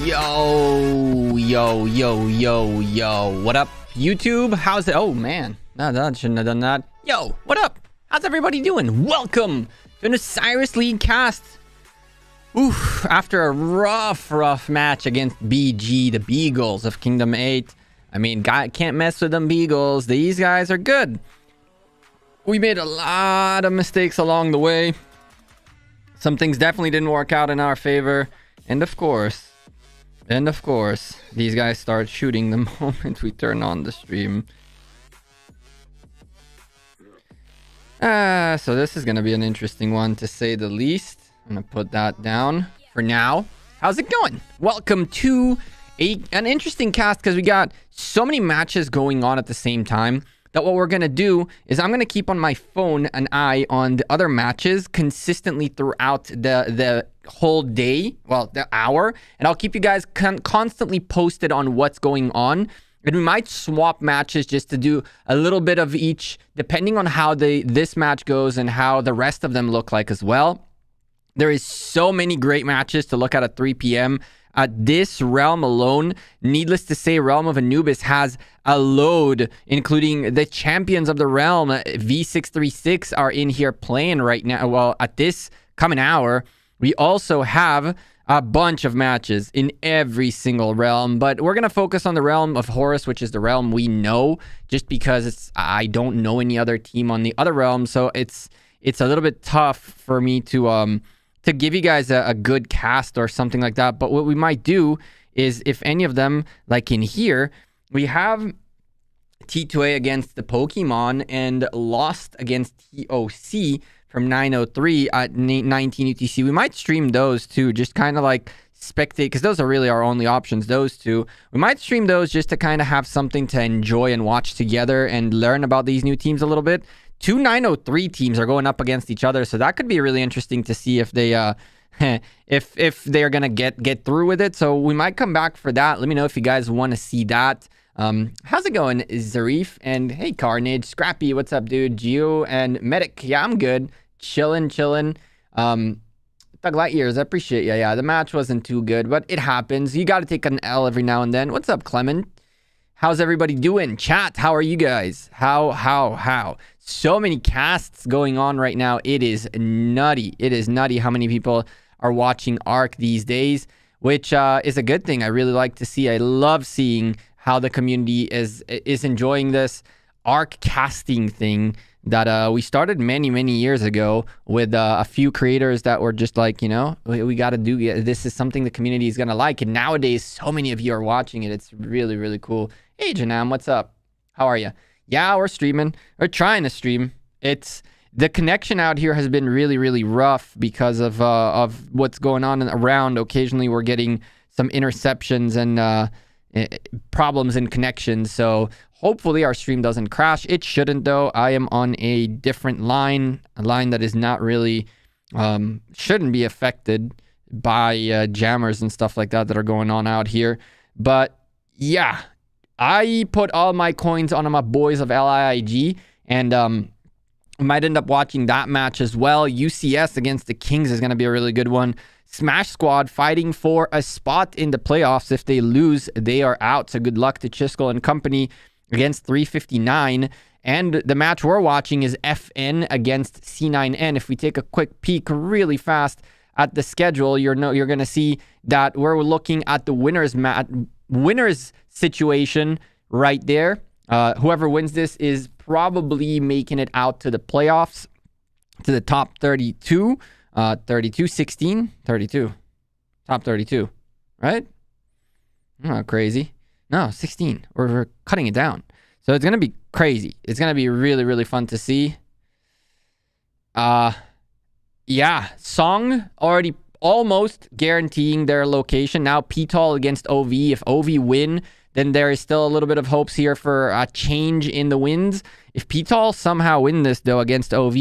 Yo. What up, YouTube? How's it? Oh, man. No, that shouldn't have done that. Yo, what up? How's everybody doing? Welcome to an Osiris LiiG cast. Oof, after a rough match against BG, the Beagles of Kingdom 8. I mean, can't mess with them Beagles. These guys are good. We made a lot of mistakes along the way. Some things definitely didn't work out in our favor. And of course, these guys start shooting the moment we turn on the stream. So this is going to be an interesting one, to say the least. I'm going to put that down for now. How's it going? Welcome to an interesting cast, because we got so many matches going on at the same time that what we're going to do is I'm going to keep on my phone an eye on the other matches consistently throughout the whole day, well, the hour, and I'll keep you guys constantly posted on what's going on. And we might swap matches just to do a little bit of each, depending on how this match goes and how the rest of them look like as well. There is so many great matches to look at 3 p.m. This realm alone, needless to say, Realm of Anubis has a load, including the champions of the realm. V636 are in here playing right now. Well, at this coming hour, we also have a bunch of matches in every single realm, but we're going to focus on the Realm of Horus, which is the realm we know, just because I don't know any other team on the other realm, so it's a little bit tough for me to give you guys a good cast or something like that. But what we might do is, if any of them, like in here, we have T2A against the Pokemon and Lost against TOC from 903 at 19 UTC. We might stream those too, just kind of like spectate, because those are really our only options, those two. We might stream those just to kind of have something to enjoy and watch together and learn about these new teams a little bit. Two 903 teams are going up against each other, so that could be really interesting to see if they if they're gonna get through with it. So we might come back for that. Let me know if you guys want to see that. How's it going, Zarif? And hey, Carnage, Scrappy, what's up, dude? Geo and Medic, yeah, I'm good. Chilling. Thug Light Years, I appreciate you. Yeah, the match wasn't too good, but it happens. You got to take an L every now and then. What's up, Clement? How's everybody doing? Chat, how are you guys? How? So many casts going on right now. It is nutty. It is nutty how many people are watching Ark these days, which is a good thing. I really like to see. I love seeing how the community is enjoying this Ark casting thing that we started many years ago with a few creators that were just like, you know, we got to do this. Is something the community is going to like. And nowadays, so many of you are watching it. It's really cool. Hey, Janam, what's up? How are you? Yeah, we're streaming. We're trying to stream. It's the connection out here has been really rough because of what's going on around. Occasionally, we're getting some interceptions and problems in connections. So hopefully our stream doesn't crash. It shouldn't, though. I am on a different line, a line that is not really shouldn't be affected by jammers and stuff like that are going on out here. But yeah, I put all my coins on my boys of LiiG, and might end up watching that match as well. UCS against the Kings is going to be a really good one. Smash Squad fighting for a spot in the playoffs. If they lose, they are out. So good luck to Chisco and company against 359. And the match we're watching is FN against C9N. If we take a quick peek really fast at the schedule, you're going to see that we're looking at the winners situation right there. Whoever wins this is probably making it out to the playoffs, to the top 32. 32, top 32, right? Not crazy. No, 16. We're cutting it down. So it's going to be crazy. It's going to be really fun to see. Yeah, Song already almost guaranteeing their location. Now P-Tall against OV. If OV win, then there is still a little bit of hopes here for a change in the wins. If P-Tall somehow win this, though, against OV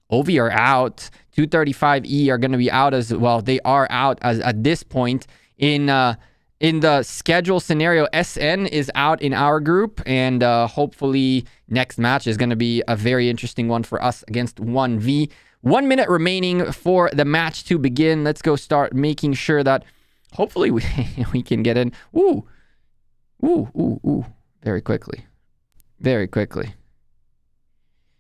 are out. 235E are going to be out as well. They are out at this point. In the schedule scenario, SN is out in our group, and hopefully next match is going to be a very interesting one for us against 1V. 1 minute remaining for the match to begin. Let's go start making sure that Hopefully we we can get in. Ooh. Ooh, ooh, ooh. Very quickly. Very quickly.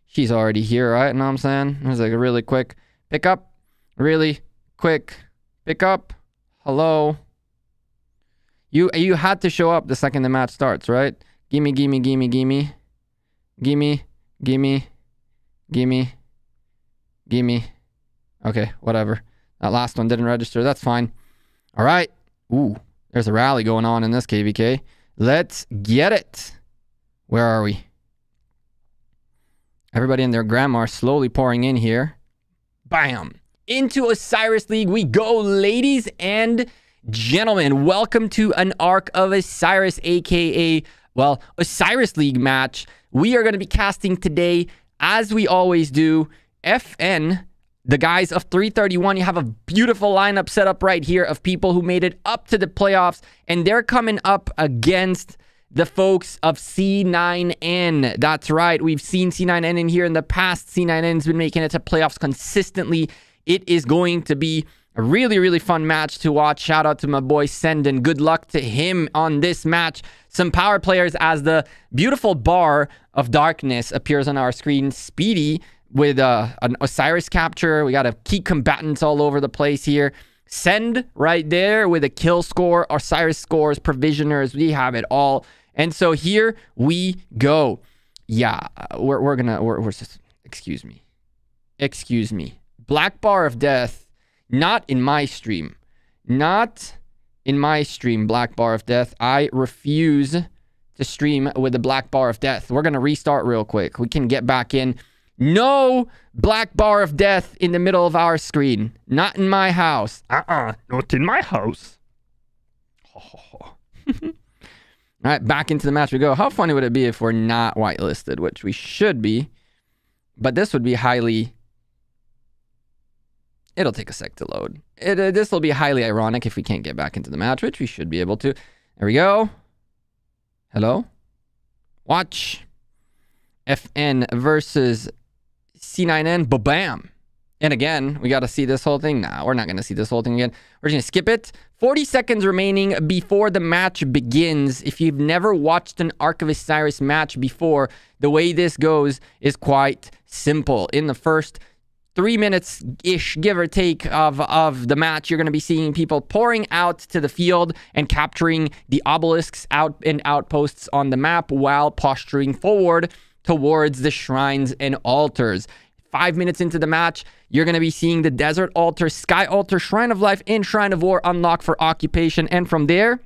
She's already here, right? Know what I'm saying? It was like a really quick pickup. Really quick pickup. Hello. You had to show up the second the match starts, right? Gimme, gimme, gimme, gimme. Gimme, gimme, gimme, gimme. Okay, whatever. That last one didn't register. That's fine. All right. Ooh, there's a rally going on in this KVK. Let's get it. Where are we? Everybody and their grandma are slowly pouring in here. Bam. Into Osiris LiiG we go, ladies and gentlemen. Welcome to an Ark of Osiris, aka, well, Osiris LiiG match. We are going to be casting today, as we always do, FN, the guys of 331. You have a beautiful lineup set up right here of people who made it up to the playoffs, and they're coming up against the folks of C9N. That's right. We've seen C9N in here in the past. C9N's been making it to playoffs consistently. It is going to be a really, really fun match to watch. Shout out to my boy Senden. Good luck to him on this match. Some power players as the beautiful bar of darkness appears on our screen. Speedy with an Osiris capture. We got a key combatants all over the place here. Send right there with a kill score. Osiris scores, provisioners. We have it all. And so here we go. Yeah, we're just, excuse me. Black bar of death. Not in my stream. Not in my stream, black bar of death. I refuse to stream with the black bar of death. We're going to restart real quick. We can get back in. No black bar of death in the middle of our screen. Not in my house. Not in my house. All right, back into the match we go. How funny would it be if we're not whitelisted, which we should be. But this would be highly... It'll take a sec to load. This will be highly ironic if we can't get back into the match, which we should be able to. There we go. Hello? Watch. FN versus C9N. Ba-bam. And again, we got to see this whole thing. Nah, we're not going to see this whole thing again. We're just going to skip it. 40 seconds remaining before the match begins. If you've never watched an Ark of Osiris match before, the way this goes is quite simple. In the first 3 minutes-ish, give or take, of the match, you're going to be seeing people pouring out to the field and capturing the obelisks out and outposts on the map while posturing forward towards the shrines and altars. 5 minutes into the match, you're going to be seeing the Desert Altar, Sky Altar, Shrine of Life, and Shrine of War unlock for occupation. And from there,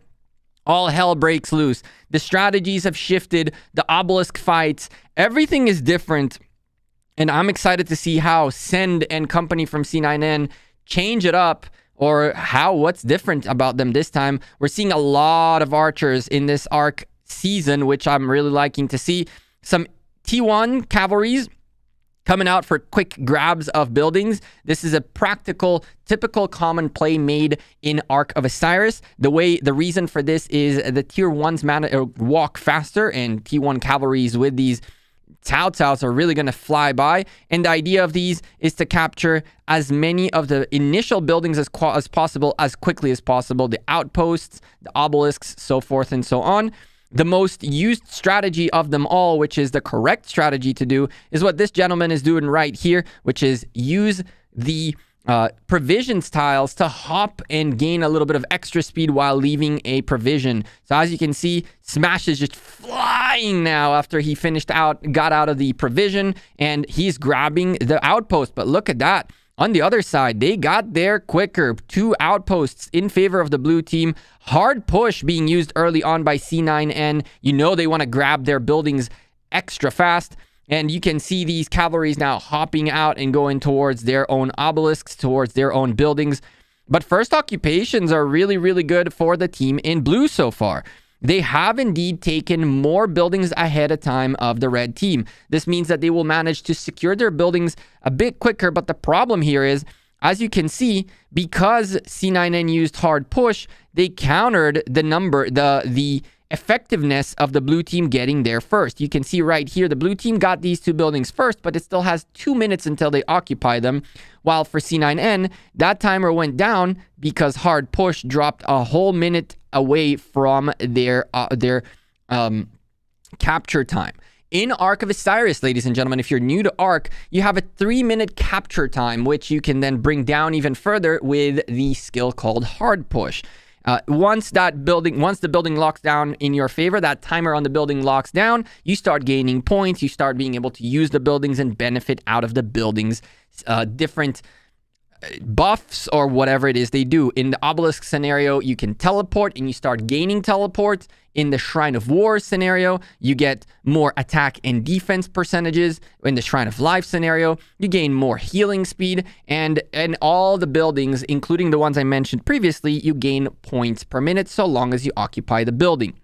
all hell breaks loose. The strategies have shifted. The obelisk fights. Everything is different. And I'm excited to see how Send and company from C9N change it up, or what's different about them this time. We're seeing a lot of archers in this Ark season, which I'm really liking to see. Some T1 cavalries coming out for quick grabs of buildings. This is a practical, typical common play made in Ark of Osiris. The reason for this is the tier 1s walk faster, and T1 cavalries with these Tao are really going to fly by. And the idea of these is to capture as many of the initial buildings as possible, as quickly as possible. The outposts, the obelisks, so forth and so on. The most used strategy of them all, which is the correct strategy to do, is what this gentleman is doing right here, which is use the provisions tiles to hop and gain a little bit of extra speed while leaving a provision. So as you can see, Smash is just flying now after he got out of the provision, and he's grabbing the outpost. But look at that. On the other side, they got there quicker. 2 outposts in favor of the blue team. Hard push being used early on by C9N. You know they want to grab their buildings extra fast. And you can see these cavalries now hopping out and going towards their own obelisks, towards their own buildings. But first occupations are really, really good for the team in blue so far. They have indeed taken more buildings ahead of time of the red team. This means that they will manage to secure their buildings a bit quicker. But the problem here is, as you can see, because C9N used hard push, they countered the effectiveness of the blue team getting there first. You can see right here, the blue team got these 2 buildings first, but it still has 2 minutes until they occupy them. While for C9N, that timer went down because hard push dropped a whole minute away from their capture time. In Ark of Osiris, ladies and gentlemen, if you're new to Ark, you have a 3-minute capture time, which you can then bring down even further with the skill called hard push. Once the building locks down in your favor, that timer on the building locks down, you start gaining points, you start being able to use the buildings and benefit out of the buildings' different buffs or whatever it is they do. In the obelisk scenario, you can teleport and you start gaining teleports. In the Shrine of War scenario, you get more attack and defense percentages. In the Shrine of Life scenario, you gain more healing speed. And in all the buildings, including the ones I mentioned previously, you gain points per minute so long as you occupy the building.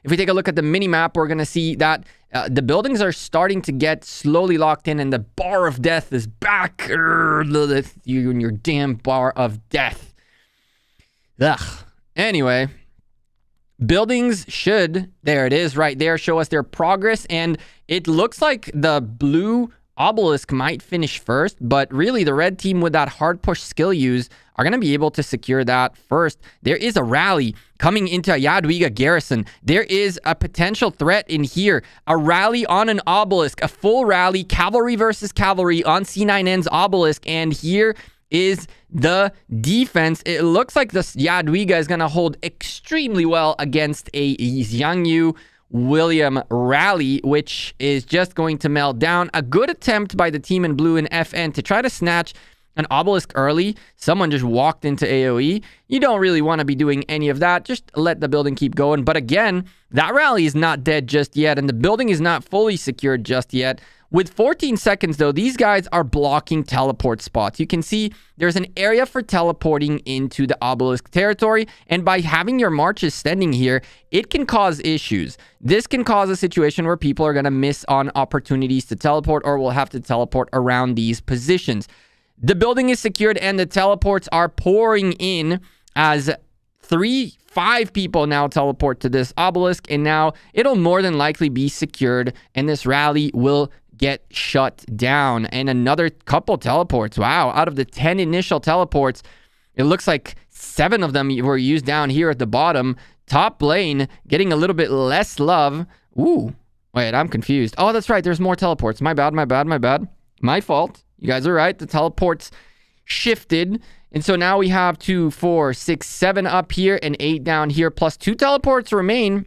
If we take a look at the mini-map, we're going to see that the buildings are starting to get slowly locked in, and the bar of death is back. You and your damn bar of death. Ugh. Anyway, buildings should, there it is right there, show us their progress, and it looks like the blue obelisk might finish first, but really the red team with that hard push skill use are going to be able to secure that first. There is a rally coming into JWM garrison. There is a potential threat in here. A rally on an obelisk, a full rally, cavalry versus cavalry on C9N's obelisk, and here is the defense. It looks like this JWM is going to hold extremely well against a Xiangyu William rally, which is just going to melt down. A good attempt by the team in blue and FN to try to snatch an obelisk early. Someone just walked into AoE. You don't really want to be doing any of that. Just let the building keep going. But again, that rally is not dead just yet, and the building is not fully secured just yet. With 14 seconds, though, these guys are blocking teleport spots. You can see there's an area for teleporting into the obelisk territory, and by having your marches standing here, it can cause issues. This can cause a situation where people are going to miss on opportunities to teleport or will have to teleport around these positions. The building is secured, and the teleports are pouring in as 5 people now teleport to this obelisk, and now it'll more than likely be secured, and this rally will get shut down. And another couple teleports. Wow, out of the 10 initial teleports, it looks like 7 of them were used down here at the bottom. Top lane getting a little bit less love. Ooh, wait, I'm confused. Oh, that's right, there's more teleports. My bad. My fault. You guys are right, the teleports shifted. And so now we have 2, 4, 6, 7 up here and 8 down here, plus 2 teleports remain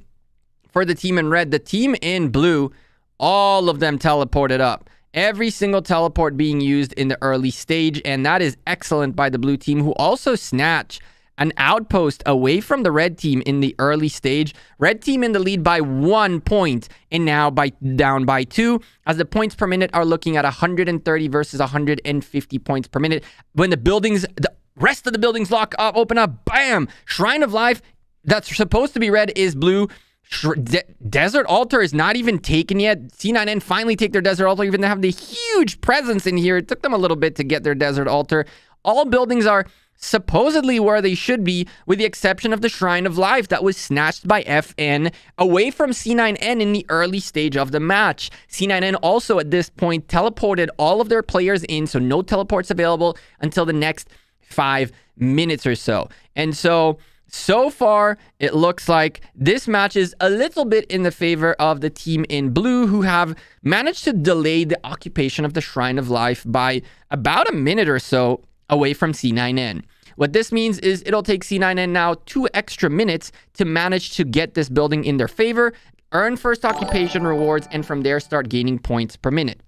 for the team in red. The team in blue, all of them teleported up. Every single teleport being used in the early stage, and that is excellent by the blue team, who also snatch an outpost away from the red team in the early stage. Red team in the lead by 1 point, and now down by 2, as the points per minute are looking at 130 versus 150 points per minute. When the rest of the buildings open up, bam! Shrine of Life, that's supposed to be red, is blue. Desert Altar is not even taken yet. C9N finally take their Desert Altar, even though they have the huge presence in here. It took them a little bit to get their Desert Altar. All buildings are supposedly where they should be, with the exception of the Shrine of Life that was snatched by FN away from C9N in the early stage of the match. C9N also at this point teleported all of their players in, so no teleports available until the next 5 minutes or so. And so far, it looks like this match is a little bit in the favor of the team in blue, who have managed to delay the occupation of the Shrine of Life by about a minute or so away from C9N. What this means is it'll take C9N now 2 extra minutes to manage to get this building in their favor, earn first occupation rewards, and from there start gaining points per minute.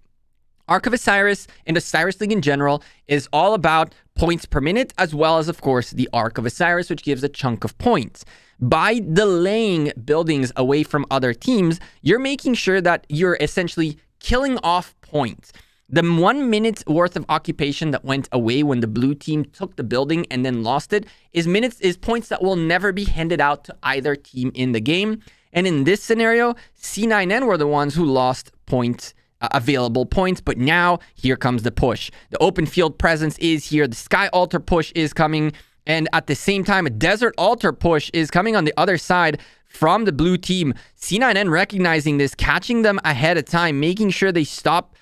Ark of Osiris and Osiris League in general is all about points per minute, as well as, of course, the Ark of Osiris, which gives a chunk of points. By delaying buildings away from other teams, you're making sure that you're essentially killing off points. The 1 minute's worth of occupation that went away when the blue team took the building and then lost it is points that will never be handed out to either team in the game. And in this scenario, C9N were the ones who lost points, available points, but now here comes the push. The open field presence is here. The Sky Altar push is coming, and at the same time, a Desert Altar push is coming on the other side from the blue team. C9N recognizing this, catching them ahead of time, making sure they stop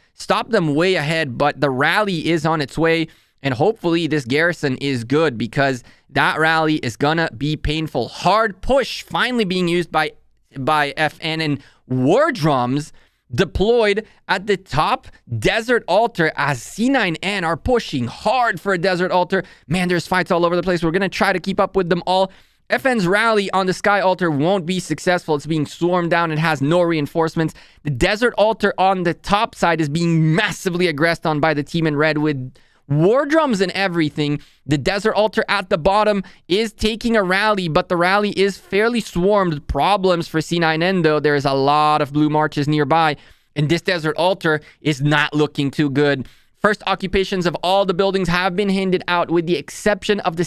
them way ahead, but the rally is on its way, and hopefully this garrison is good because that rally is gonna be painful. Hard push finally being used by FN, and war drums deployed at the top desert altar as C9N are pushing hard for a desert altar. Man, there's fights all over the place. We're gonna try to keep up with them all. FN's rally on the sky altar won't be successful. It's being swarmed down. It has no reinforcements. The desert altar on the top side is being massively aggressed on by the team in red with war drums and everything. The desert altar at the bottom is taking a rally, but the rally is fairly swarmed. Problems for C9N though. There's a lot of blue marches nearby, and this desert altar is not looking too good. First occupations of all the buildings have been handed out, with the exception of the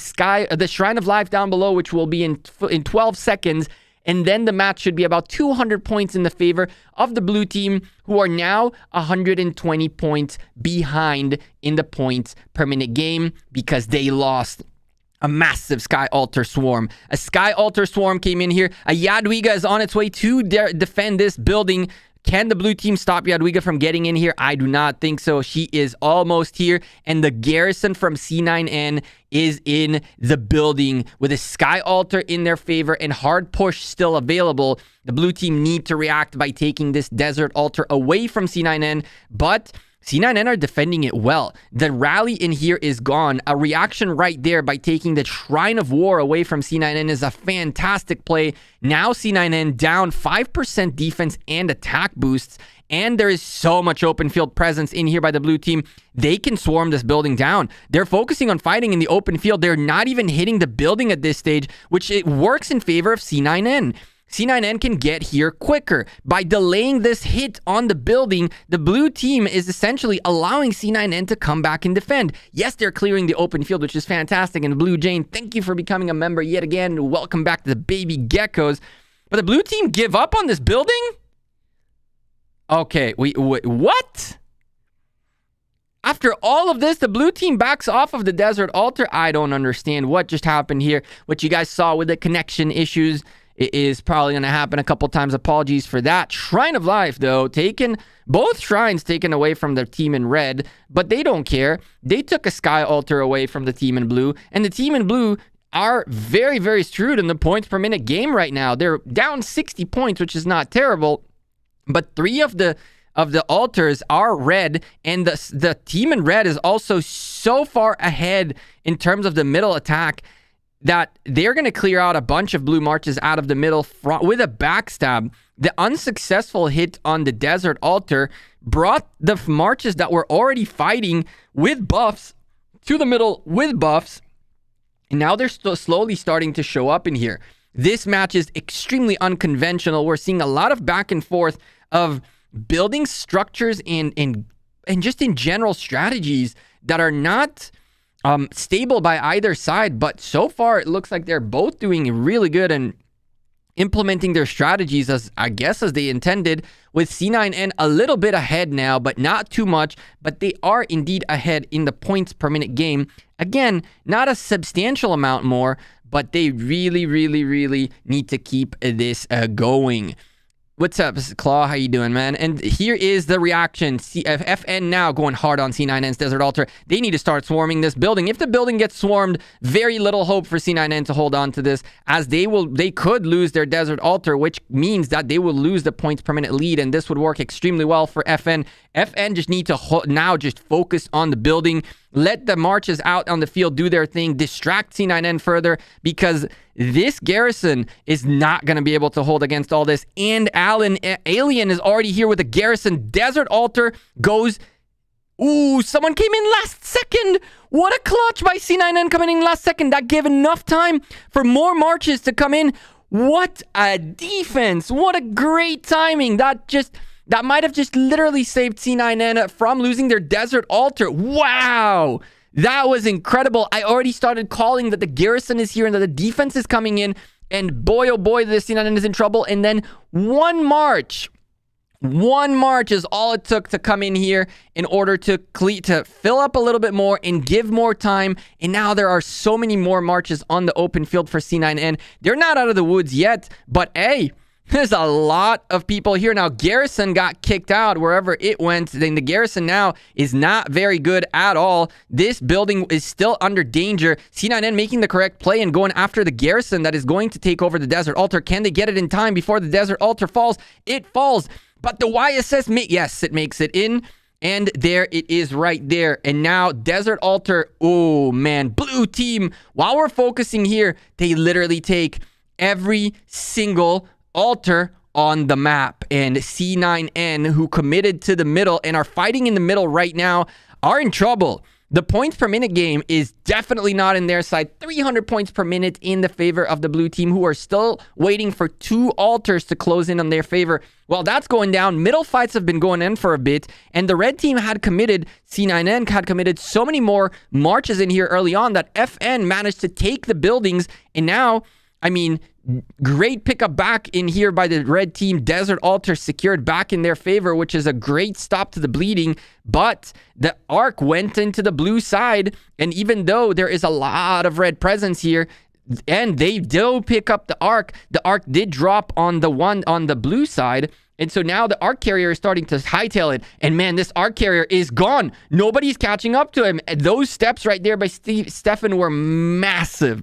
Shrine of Life down below, which will be in 12 seconds. And then the match should be about 200 points in the favor of the blue team, who are now 120 points behind in the points per minute game because they lost a massive Sky Altar swarm. A Sky Altar swarm came in here. A Jadwiga is on its way to defend this building. Can the blue team stop Jadwiga from getting in here? I do not think so. She is almost here, and the garrison from C9N is in the building with a Sky Altar in their favor and hard push still available. The blue team need to react by taking this desert altar away from C9N, but C9N are defending it well. The rally in here is gone. A reaction right there by taking the Shrine of War away from C9N is a fantastic play. Now C9N down 5% defense and attack boosts, and there is so much open field presence in here by the blue team. They can swarm this building down. They're focusing on fighting in the open field. They're not even hitting the building at this stage, which it works in favor of C9N. C9N can get here quicker. By delaying this hit on the building, the blue team is essentially allowing C9N to come back and defend. Yes, they're clearing the open field, which is fantastic. And Blue Jane, thank you for becoming a member yet again. Welcome back to the baby geckos. But the blue team give up on this building? Okay, what? After all of this, the blue team backs off of the desert altar. I don't understand what just happened here. What you guys saw with the connection issues, it is probably going to happen a couple times. Apologies for that. Shrine of Life, though, both shrines taken away from their team in red, but they don't care. They took a Sky Altar away from the team in blue, and the team in blue are very, very screwed in the points per minute game right now. They're down 60 points, which is not terrible, but 3 of the altars are red, and the team in red is also so far ahead in terms of the middle attack that they're going to clear out a bunch of blue marches out of the middle front with a backstab. The unsuccessful hit on the desert altar brought the marches that were already fighting with buffs to the middle with buffs, and now they're slowly starting to show up in here. This match is extremely unconventional. We're seeing a lot of back and forth of building structures and just in general strategies that are not stable by either side, but so far it looks like they're both doing really good and implementing their strategies as they intended, with C9N a little bit ahead now, but not too much. But they are indeed ahead in the points per minute game. Again, not a substantial amount more, but they really, really, really need to keep this going. What's up, Claw? How you doing, man? And here is the reaction. FN now going hard on C9N's Desert Altar. They need to start swarming this building. If the building gets swarmed, very little hope for C9N to hold on to this, as they could lose their Desert Altar, which means that they will lose the points per minute lead, and this would work extremely well for FN. FN just need to now just focus on the building. Let the marches out on the field do their thing. Distract C9N further, because this garrison is not going to be able to hold against all this. And Alien is already here with a garrison. Desert Altar goes... Ooh, someone came in last second. What a clutch by C9N coming in last second. That gave enough time for more marches to come in. What a defense. What a great timing. That might have just literally saved C9N from losing their Desert Altar. Wow. That was incredible. I already started calling that the garrison is here and that the defense is coming in. And boy, oh boy, the C9N is in trouble. And then one march One march is all it took to come in here in order to fill up a little bit more and give more time. And now there are so many more marches on the open field for C9N. They're not out of the woods yet, but hey, there's a lot of people here. Now, Garrison got kicked out wherever it went. Then the Garrison now is not very good at all. This building is still under danger. C9N making the correct play and going after the Garrison that is going to take over the Desert Altar. Can they get it in time before the Desert Altar falls? It falls. But the YSS, yes, it makes it in. And there it is right there. And now Desert Altar, oh man, blue team. While we're focusing here, they literally take every single altar on the map. And C9N, who committed to the middle and are fighting in the middle right now, are in trouble. The points per minute game is definitely not in their side. 300 points per minute in the favor of the blue team, who are still waiting for 2 altars to close in on their favor. Well, that's going down. Middle fights have been going in for a bit, and the red team had committed, C9N had committed so many more marches in here early on that FN managed to take the buildings, and now, I mean, great pickup back in here by the red team. Desert Altar secured back in their favor, which is a great stop to the bleeding. But the Ark went into the blue side, and even though there is a lot of red presence here, and they do pick up the Ark did drop on the blue side. And so now the Ark carrier is starting to hightail it. And man, this Ark carrier is gone. Nobody's catching up to him. Those steps right there by Stefan were massive.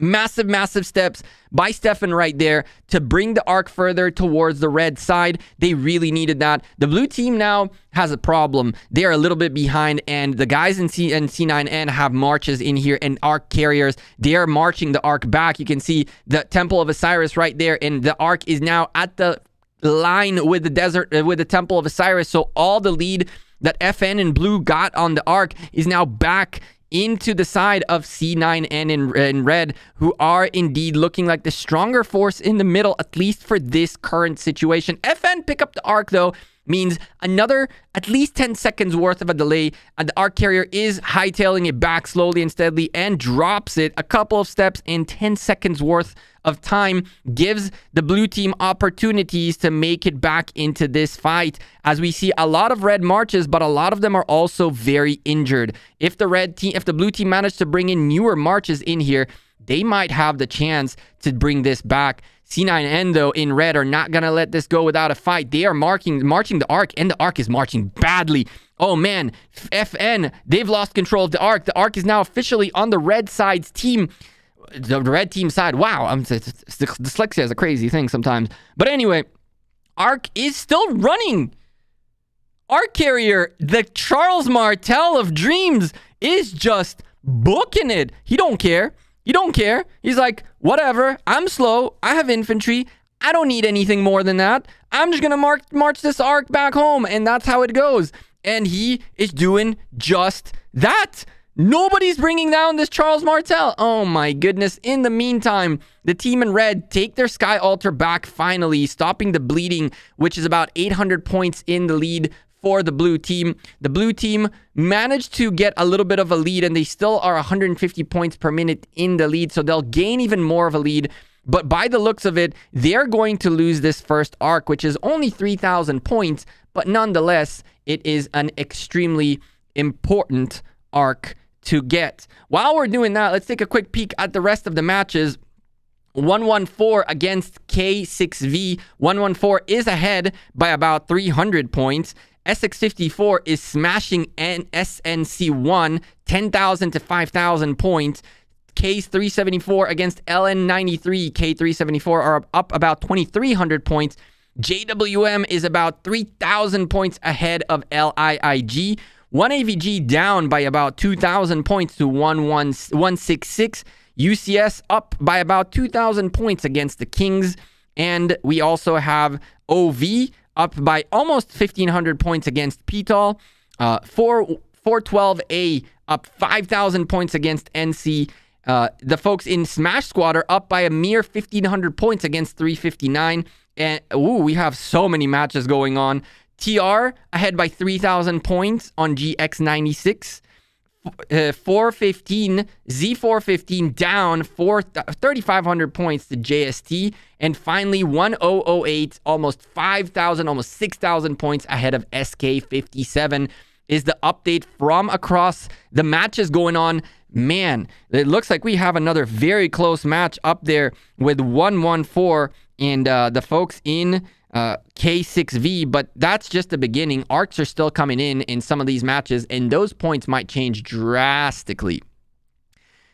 Massive steps by Stefan right there to bring the Ark further towards the red side. They really needed that. The blue team now has a problem. They are a little bit behind, and the guys in C9N have marches in here, and Ark carriers, they are marching the Ark back. You can see the Temple of Osiris right there, and the Ark is now at the line with the Temple of Osiris. So all the lead that FN and blue got on the Ark is now back into the side of C9N in red, who are indeed looking like the stronger force in the middle, at least for this current situation. FN pick up the Ark, though, means another at least 10 seconds worth of a delay, and the Ark carrier is hightailing it back slowly and steadily and drops it a couple of steps in 10 seconds worth of time, gives the blue team opportunities to make it back into this fight, as we see a lot of red marches, but a lot of them are also very injured. If the blue team managed to bring in newer marches in here, they might have the chance to bring this back. C9N, though, in red, are not going to let this go without a fight. They are marching the Ark, and the Ark is marching badly. Oh, man. FN, they've lost control of the Ark. The Ark is now officially on the red side's team. The red team side. Wow. Dyslexia is a crazy thing sometimes. But anyway, Ark is still running. Ark carrier, the Charles Martel of dreams, is just booking it. He don't care. You don't care. He's like, whatever. I'm slow. I have infantry. I don't need anything more than that. I'm just going to march this Ark back home. And that's how it goes. And he is doing just that. Nobody's bringing down this Charles Martel. Oh my goodness. In the meantime, the team in red take their Sky Altar back finally, stopping the bleeding, which is about 800 points in the lead for the blue team. The blue team managed to get a little bit of a lead, and they still are 150 points per minute in the lead, so they'll gain even more of a lead. But by the looks of it, they're going to lose this first Ark, which is only 3,000 points, but nonetheless, it is an extremely important Ark to get. While we're doing that, let's take a quick peek at the rest of the matches. 114 against K6V. 114 is ahead by about 300 points. SX54 is smashing SNC1, 10,000 to 5,000 points. K374 against LN93. K374 are up about 2,300 points. JWM is about 3,000 points ahead of LiiG. 1AVG down by about 2,000 points to 166. UCS up by about 2,000 points against the Kings. And we also have OV up by almost 1,500 points against PTOL. 412A up 5,000 points against NC. The folks in Smash Squad are up by a mere 1,500 points against 359. And we have so many matches going on. TR ahead by 3,000 points on GX96. 415, Z415 down 3,500 points to JST. And finally, 1008, almost 5,000, almost 6,000 points ahead of SK57 is the update from across the matches going on. Man, it looks like we have another very close match up there with 114 and the folks in K6V, but that's just the beginning. Arcs are still coming in some of these matches, and those points might change drastically.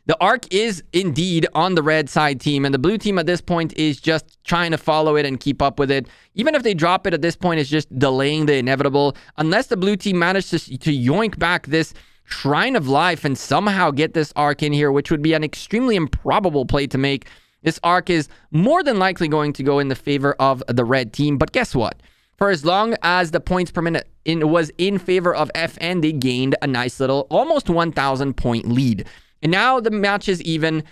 The Ark is indeed on the red side team, and the blue team at this point is just trying to follow it and keep up with it. Even if they drop it at this point, it's just delaying the inevitable. Unless the blue team manages to yoink back this Shrine of Life and somehow get this Ark in here, which would be an extremely improbable play to make. This Ark is more than likely going to go in the favor of the red team. But guess what? For as long as the points per minute was in favor of FN, they gained a nice little almost 1,000 point lead. And now the match is even.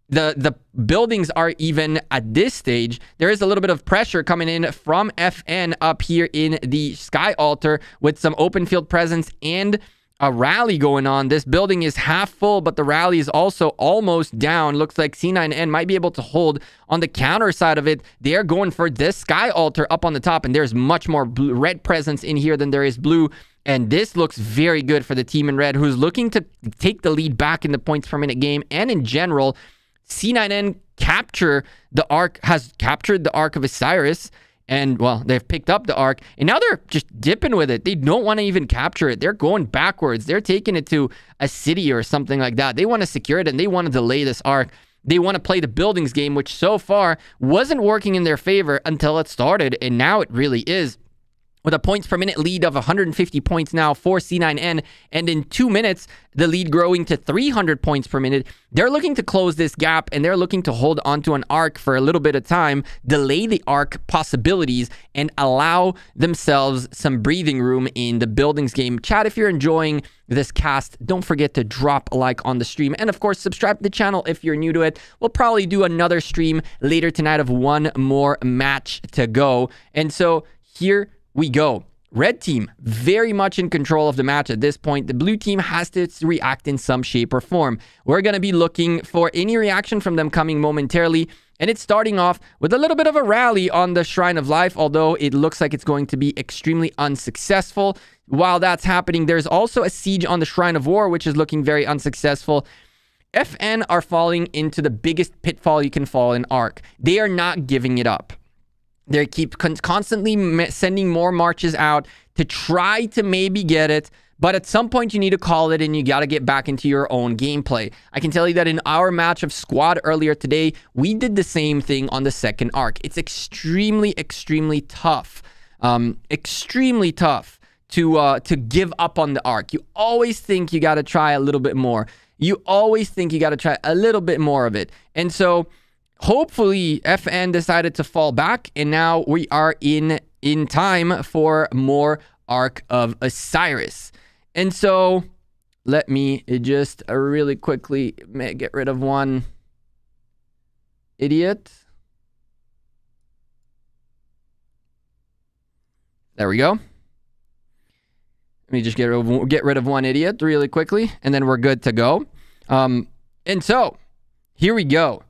The buildings are even at this stage. There is a little bit of pressure coming in from FN up here in the Sky Altar with some open field presence and a rally going on. This building is half full, but the rally is also almost down. Looks like C9N might be able to hold on the counter side of it. They are going for this Sky Altar up on the top, and there's much more red presence in here than there is blue. And this looks very good for the team in red, who's looking to take the lead back in the points per minute game. And in general, C9N has captured the Ark of Osiris. And, well, they've picked up the Ark, and now they're just dipping with it. They don't want to even capture it. They're going backwards. They're taking it to a city or something like that. They want to secure it, and they want to delay this Ark. They want to play the buildings game, which so far wasn't working in their favor until it started, and now it really is. With a points per minute lead of 150 points now for C9N, and in 2 minutes, the lead growing to 300 points per minute. They're looking to close this gap, and they're looking to hold onto an Ark for a little bit of time, delay the Ark possibilities, and allow themselves some breathing room in the buildings game. Chat, if you're enjoying this cast, don't forget to drop a like on the stream, and of course, subscribe to the channel if you're new to it. We'll probably do another stream later tonight of one more match to go, and so here we go. Red team very much in control of the match at this point. The blue team has to react in some shape or form. We're going to be looking for any reaction from them coming momentarily. And it's starting off with a little bit of a rally on the Shrine of Life, although it looks like it's going to be extremely unsuccessful. While that's happening, there's also a siege on the Shrine of War, which is looking very unsuccessful. FN are falling into the biggest pitfall you can fall in Ark. They are not giving it up. They keep constantly sending more marches out to try to maybe get it. But at some point, you need to call it and you got to get back into your own gameplay. I can tell you that in our match of squad earlier today, we did the same thing on the second Ark. It's extremely, extremely tough. Extremely tough to give up on the Ark. You always think you got to try a little bit more. You always think you got to try a little bit more of it. And so hopefully FN decided to fall back, and now we are in time for more Ark of Osiris. And so let me just really quickly get rid of one idiot. There we go. Let me just get rid of one idiot really quickly, and then we're good to go. And so here we go.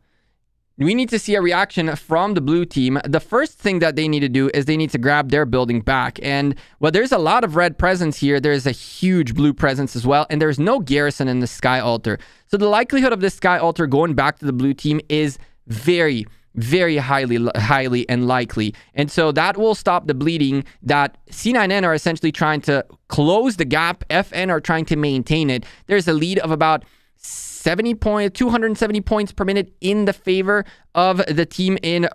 We need to see a reaction from the blue team. The first thing that they need to do is they need to grab their building back. And well, there's a lot of red presence here. There's a huge blue presence as well. And there's no garrison in the Sky Altar. So the likelihood of this Sky Altar going back to the blue team is very, very highly and likely. And so that will stop the bleeding that C9N are essentially trying to close the gap. FN are trying to maintain it. There's a lead of about 270 points per minute in the favor of the team in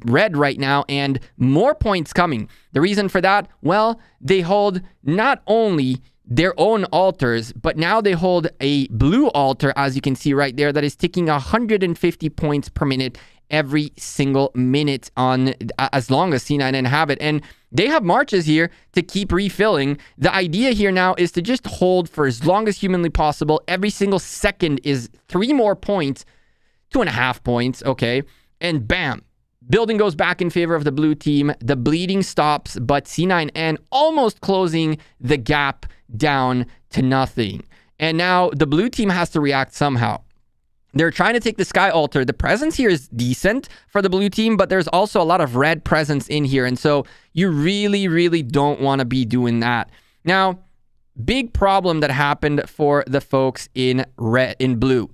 red right now, and more points coming. The reason for that, well, they hold not only their own altars, but now they hold a blue altar, as you can see right there, that is ticking 150 points per minute every single minute on as long as C9N have it. And they have marches here to keep refilling. The idea here now is to just hold for as long as humanly possible. Every single second is 3 more points, 2.5 points, okay? And bam, building goes back in favor of the blue team. The bleeding stops, but C9N almost closing the gap down to nothing. And now the blue team has to react somehow. They're trying to take the Sky Altar. The presence here is decent for the blue team, but there's also a lot of red presence in here. And so you really, really don't want to be doing that. Now, big problem that happened for the folks in blue.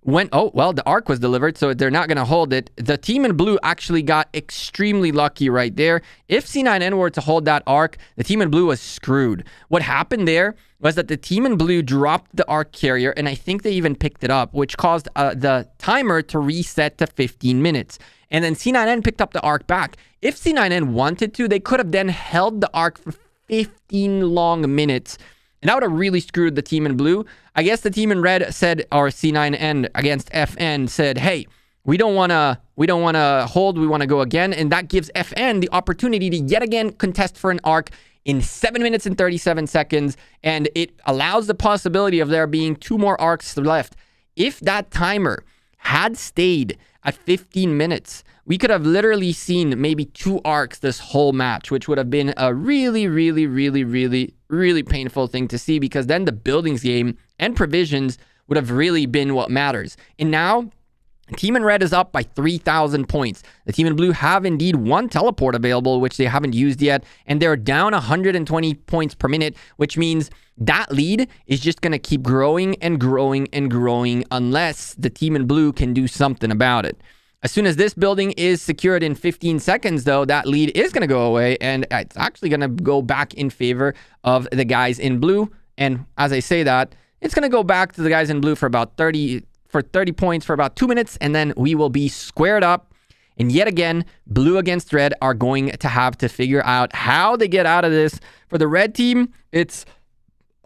The Ark was delivered, so they're not going to hold it. The team in blue actually got extremely lucky right there. If C9N were to hold that Ark, the team in blue was screwed. What happened there was that the team in blue dropped the Ark carrier, and I think they even picked it up, which caused the timer to reset to 15 minutes. And then C9N picked up the Ark back. If C9N wanted to, they could have then held the Ark for 15 long minutes. And that would have really screwed the team in blue. I guess the team in red said, or C9N against FN said, hey, we don't want to hold, we want to go again. And that gives FN the opportunity to yet again contest for an Ark in 7 minutes and 37 seconds. And it allows the possibility of there being 2 more Arks left. If that timer had stayed at 15 minutes, we could have literally seen maybe 2 Arks this whole match, which would have been a really, really, really, really, really painful thing to see, because then the buildings game and provisions would have really been what matters. And now, team in red is up by 3,000 points. The team in blue have indeed 1 teleport available, which they haven't used yet, and they're down 120 points per minute, which means that lead is just going to keep growing and growing and growing unless the team in blue can do something about it. As soon as this building is secured in 15 seconds, though, that lead is going to go away, and it's actually going to go back in favor of the guys in blue. And as I say that, it's going to go back to the guys in blue for about 30 points for about 2 minutes, and then we will be squared up. And yet again, blue against red are going to have to figure out how they get out of this. For the red team, it's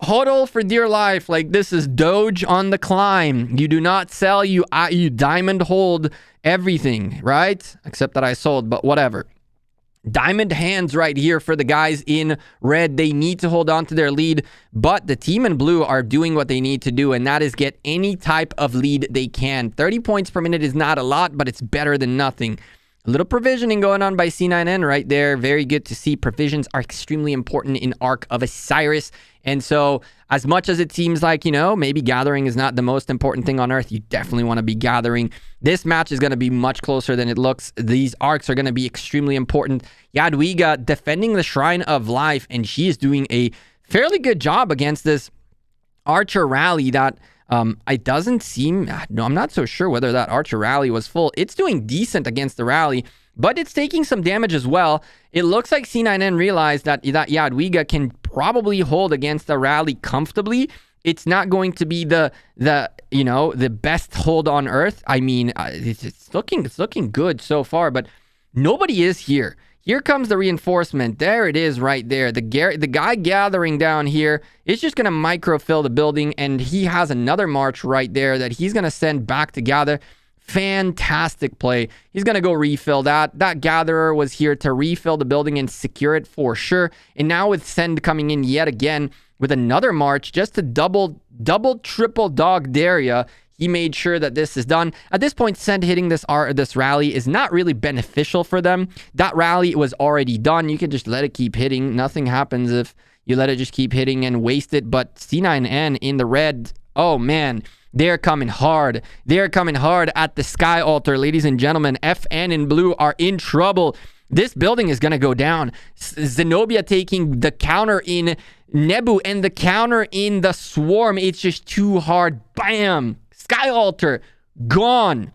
hodl for dear life. Like, this is Doge on the climb. You do not sell, you diamond hold everything, right? Except that I sold, but whatever. Diamond hands right here for the guys in red. They need to hold on to their lead, but the team in blue are doing what they need to do, and that is get any type of lead they can. 30 points per minute is not a lot, but it's better than nothing. A little provisioning going on by C9N right there. Very good to see. Provisions are extremely important in Ark of Osiris. And so as much as it seems like, maybe gathering is not the most important thing on Earth, you definitely want to be gathering. This match is going to be much closer than it looks. These Arks are going to be extremely important. JWM defending the Shrine of Life, and she is doing a fairly good job against this Archer rally that it doesn't seem, no, I'm not so sure whether that Archer rally was full. It's doing decent against the rally, but it's taking some damage as well. It looks like C9N realized that JWM can probably hold against the rally comfortably. It's not going to be the best hold on Earth. I mean, it's looking good so far, but nobody is here. Here comes the reinforcement. There it is right there. The guy gathering down here is just going to microfill the building, and he has another march right there that he's going to send back to gather. Fantastic play. He's going to go refill that. That gatherer was here to refill the building and secure it for sure. And now with Send coming in yet again with another march just to double, triple dog Daria, he made sure that this is done. At this point, Send hitting this rally is not really beneficial for them. That rally was already done. You can just let it keep hitting. Nothing happens if you let it just keep hitting and waste it. But C9N in the red, oh man, they're coming hard. They're coming hard at the Sky Altar, ladies and gentlemen. FN in blue are in trouble. This building is going to go down. Zenobia taking the counter in Nebu and the counter in the Swarm. It's just too hard. Bam! Sky Altar gone.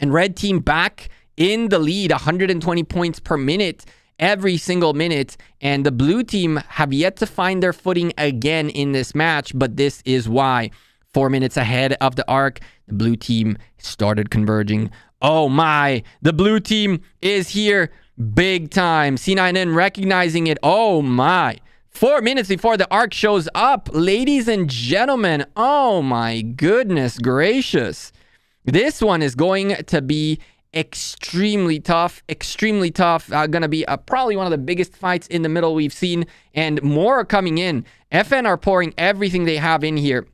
And red team back in the lead, 120 points per minute every single minute. And the blue team have yet to find their footing again in this match, but this is why. 4 minutes ahead of the Ark, the blue team started converging. Oh my, the blue team is here big time. C9N recognizing it. Oh my. 4 minutes before the Ark shows up, ladies and gentlemen. Oh my goodness gracious. This one is going to be extremely tough. Going to be probably one of the biggest fights in the middle we've seen, and more are coming in. FN are pouring everything they have in here.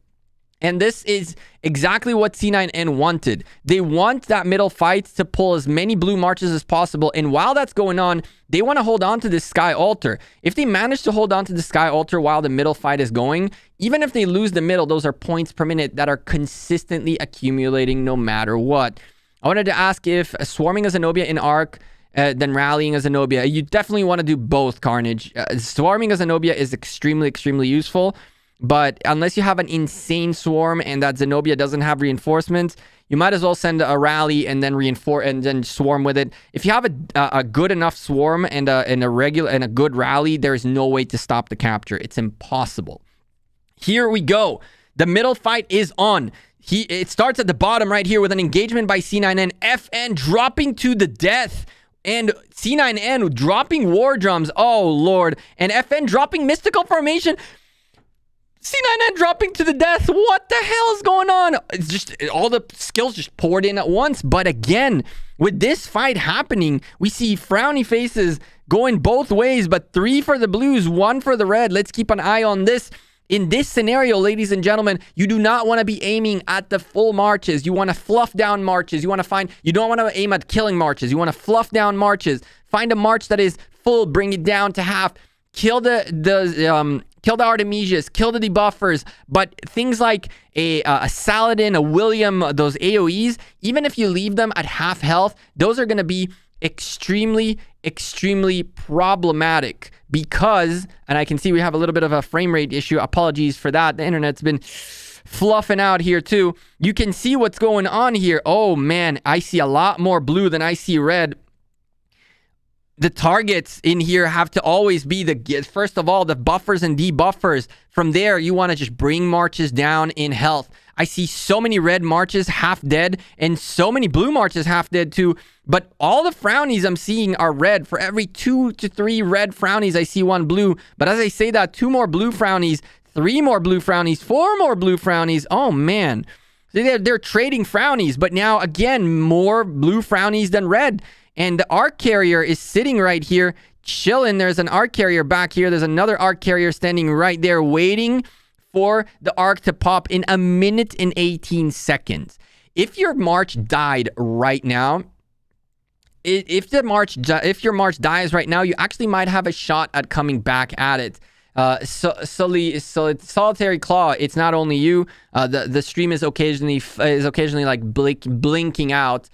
And this is exactly what C9N wanted. They want that middle fight to pull as many blue marches as possible. And while that's going on, they want to hold on to this Sky Altar. If they manage to hold on to the Sky Altar while the middle fight is going, even if they lose the middle, those are points per minute that are consistently accumulating no matter what. I wanted to ask if swarming a Zenobia in Ark, then rallying a Zenobia. You definitely want to do both, Carnage. Swarming a Zenobia is extremely, extremely useful. But unless you have an insane swarm and that Zenobia doesn't have reinforcements, you might as well send a rally and then reinforce and then swarm with it. If you have a good enough swarm and a good rally, there is no way to stop the capture. It's impossible. Here we go. The middle fight is on. It starts at the bottom right here with an engagement by C9N. FN dropping to the death. And C9N dropping war drums. Oh, Lord. And FN dropping mystical formation. C9N dropping to the death. What the hell is going on? It's just all the skills just poured in at once. But again, with this fight happening, we see frowny faces going both ways. But 3 for the blues, 1 for the red. Let's keep an eye on this. In this scenario, ladies and gentlemen, you do not want to be aiming at the full marches. You want to fluff down marches. You don't want to aim at killing marches. You want to fluff down marches. Find a march that is full, bring it down to half. Kill the Artemisias, kill the debuffers, but things like a Saladin, a William, those AoEs, even if you leave them at half health, those are going to be extremely, extremely problematic because, and I can see we have a little bit of a frame rate issue. Apologies for that. The internet's been fluffing out here too. You can see what's going on here. Oh man, I see a lot more blue than I see red. The targets in here have to always be first of all, the buffers and debuffers. From there, you want to just bring marches down in health. I see so many red marches half dead and so many blue marches half dead too. But all the frownies I'm seeing are red. For every 2 to 3 red frownies, I see 1 blue. But as I say that, 2 more blue frownies, 3 more blue frownies, 4 more blue frownies. Oh, man. They're trading frownies. But now, again, more blue frownies than red. And the Ark Carrier is sitting right here, chilling. There's an Ark Carrier back here. There's another Ark Carrier standing right there, waiting for the Ark to pop in 1 minute and 18 seconds. If your march died right now, if your march dies right now, you actually might have a shot at coming back at it. Solitary Claw, it's not only you. The stream is occasionally like blinking out.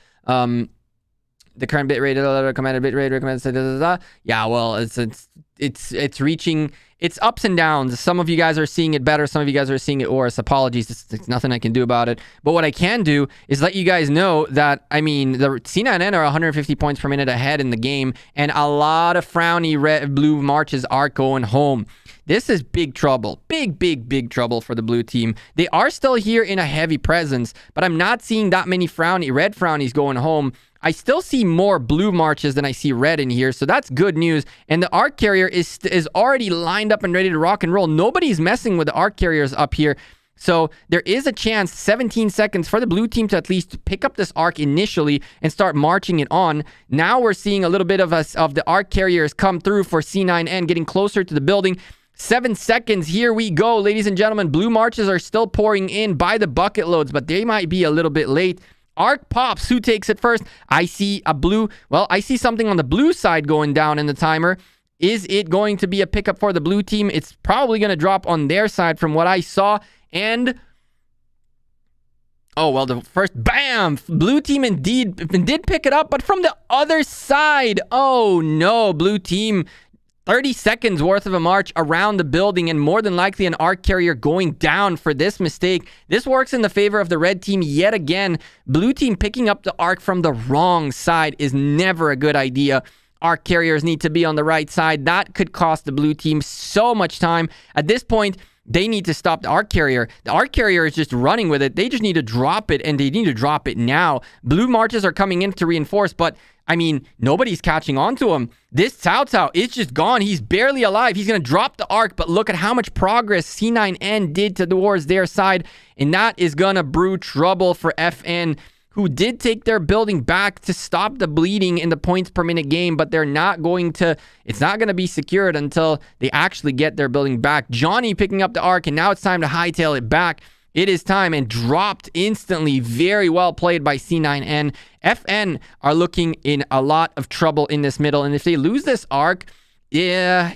The current bitrate, recommended bitrate, recommended. Yeah, well, it's reaching. It's ups and downs. Some of you guys are seeing it better. Some of you guys are seeing it worse. Apologies. It's nothing I can do about it. But what I can do is let you guys know that, I mean, the C9N are 150 points per minute ahead in the game, and a lot of frowny red blue marches are going home. This is big trouble. Big trouble for the blue team. They are still here in a heavy presence, but I'm not seeing that many red frownies going home. I still see more blue marches than I see red in here, so that's good news. And the Ark Carrier is already lined up and ready to rock and roll. Nobody's messing with the Ark Carriers up here. So there is a chance, 17 seconds, for the blue team to at least pick up this Ark initially and start marching it on. Now we're seeing a little bit of the Ark Carriers come through for C9N, getting closer to the building. 7 seconds, here we go, ladies and gentlemen. Blue marches are still pouring in by the bucket loads, but they might be a little bit late. Ark pops. Who takes it first? I see a blue. Well, I see something on the blue side going down in the timer. Is it going to be a pickup for the blue team? It's probably going to drop on their side from what I saw. And oh, well, the first, bam! Blue team indeed did pick it up, but from the other side. Oh, no. Blue team, 30 seconds worth of a march around the building, and more than likely an Ark Carrier going down for this mistake. This works in the favor of the red team yet again. Blue team picking up the Ark from the wrong side is never a good idea. Ark Carriers need to be on the right side. That could cost the blue team so much time. At this point, they need to stop the Ark Carrier. The Ark Carrier is just running with it. They just need to drop it, and they need to drop it now. Blue marches are coming in to reinforce, but I mean, nobody's catching on to him. This Cao Cao is just gone. He's barely alive. He's going to drop the Ark, but look at how much progress C9N did towards their side, and that is going to brew trouble for FN, who did take their building back to stop the bleeding in the points per minute game, but they're not going to, it's not going to be secured until they actually get their building back. Johnny picking up the Ark, and now it's time to hightail it back. It is time, and dropped instantly. Very well played by C9N. FN are looking in a lot of trouble in this middle, and if they lose this Ark, at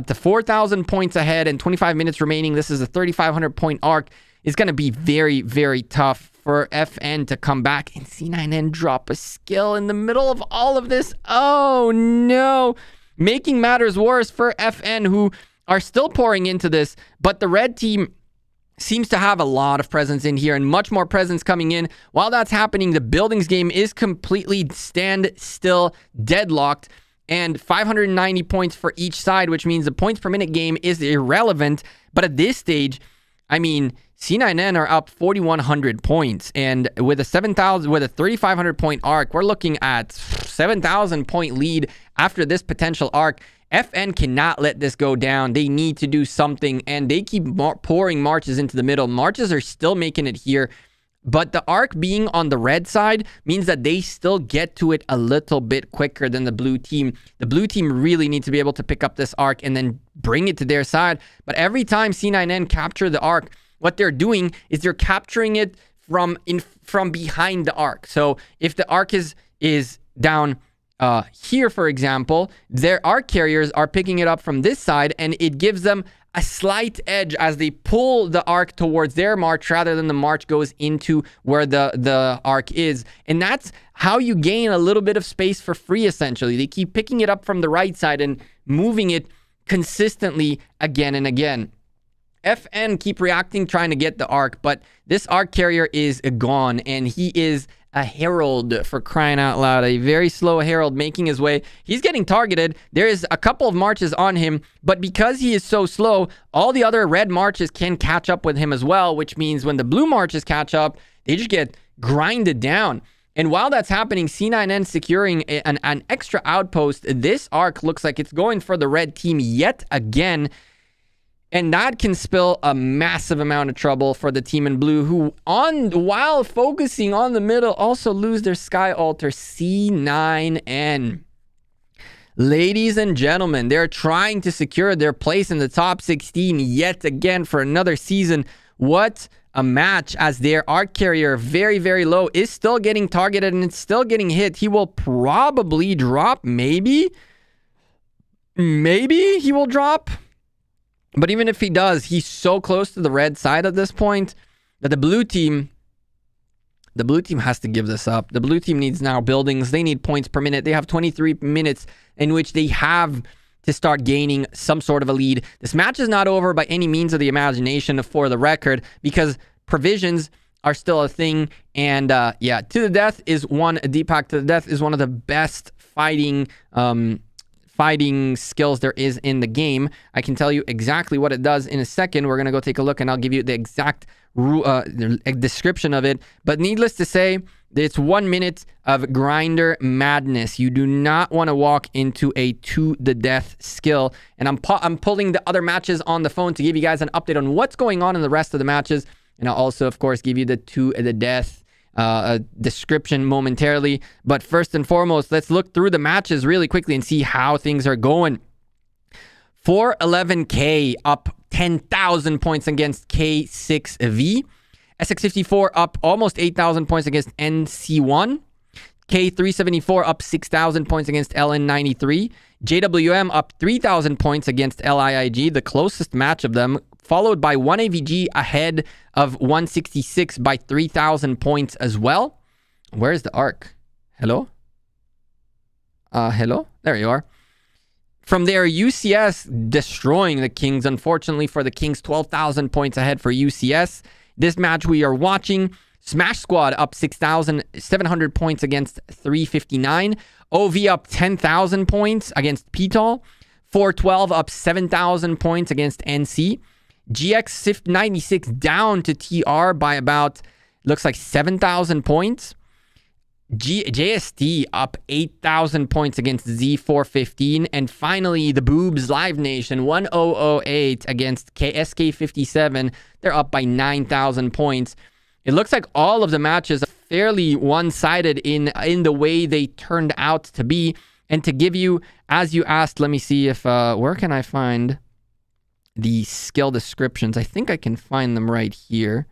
the 4,000 points ahead and 25 minutes remaining, this is a 3,500 point Ark. It's going to be very, very tough for FN to come back, and C9N drop a skill in the middle of all of this. Oh no, making matters worse for FN, who are still pouring into this, but the red team seems to have a lot of presence in here and much more presence coming in. While that's happening, the buildings game is completely standstill, deadlocked, and 590 points for each side, which means the points per minute game is irrelevant. But at this stage, I mean, C9N are up 4,100 points, and with a 3,500 point Ark, we're looking at 7,000 point lead after this potential Ark. FN cannot let this go down. They need to do something, and they keep pouring marches into the middle. Marches are still making it here, but the Ark being on the red side means that they still get to it a little bit quicker than the blue team. The blue team really needs to be able to pick up this Ark and then bring it to their side. But every time C9N capture the Ark, what they're doing is they're capturing it from behind the Ark. So if the Ark is down here, for example, their Ark carriers are picking it up from this side, and it gives them a slight edge as they pull the Ark towards their march rather than the march goes into where the Ark is. And that's how you gain a little bit of space for free, essentially. They keep picking it up from the right side and moving it consistently again and again. FN keep reacting, trying to get the Ark, but this Ark carrier is gone, and he is a herald, for crying out loud. A very slow herald making his way. He's getting targeted. There is a couple of marches on him, but because he is so slow, all the other red marches can catch up with him as well, which means when the blue marches catch up, they just get grinded down. And while that's happening, C9N securing an extra outpost. This Ark looks like it's going for the red team yet again. And that can spill a massive amount of trouble for the team in blue, who, while focusing on the middle, also lose their Sky Altar. C9N. Ladies and gentlemen, they're trying to secure their place in the top 16 yet again for another season. What a match, as their Ark carrier, very, very low, is still getting targeted and it's still getting hit. He will probably drop, maybe he will drop. But even if he does, he's so close to the red side at this point that the blue team has to give this up. The blue team needs now buildings. They need points per minute. They have 23 minutes in which they have to start gaining some sort of a lead. This match is not over by any means of the imagination, for the record, because provisions are still a thing. And to the death is one. Deepak to the death is one of the best fighting skills there is in the game. I can tell you exactly what it does in a second. We're going to go take a look and I'll give you the exact description of it. But needless to say, it's 1 minute of grinder madness. You do not want to walk into a to the death skill. And I'm pulling the other matches on the phone to give you guys an update on what's going on in the rest of the matches. And I'll also, of course, give you the to the death description momentarily. But first and foremost, let's look through the matches really quickly and see how things are going. 411K up 10,000 points against K6V. SX54 up almost 8,000 points against NC1. K374 up 6,000 points against LN93. JWM up 3,000 points against LiiG, the closest match of them, followed by 1AVG ahead of 166 by 3,000 points as well. Where's the Ark? Hello? Hello? There you are. From there, UCS destroying the Kings. Unfortunately for the Kings, 12,000 points ahead for UCS. This match we are watching, Smash Squad up 6,700 points against 359. OV up 10,000 points against PTOL. 412 up 7,000 points against NC. GX96 down to TR by about, looks like 7,000 points. JST up 8,000 points against Z415. And finally, the Boobs Live Nation 1008 against SK57. They're up by 9,000 points. It looks like all of the matches are fairly one-sided in the way they turned out to be. And to give you, as you asked, let me see if, where can I find the skill descriptions? I think I can find them right here.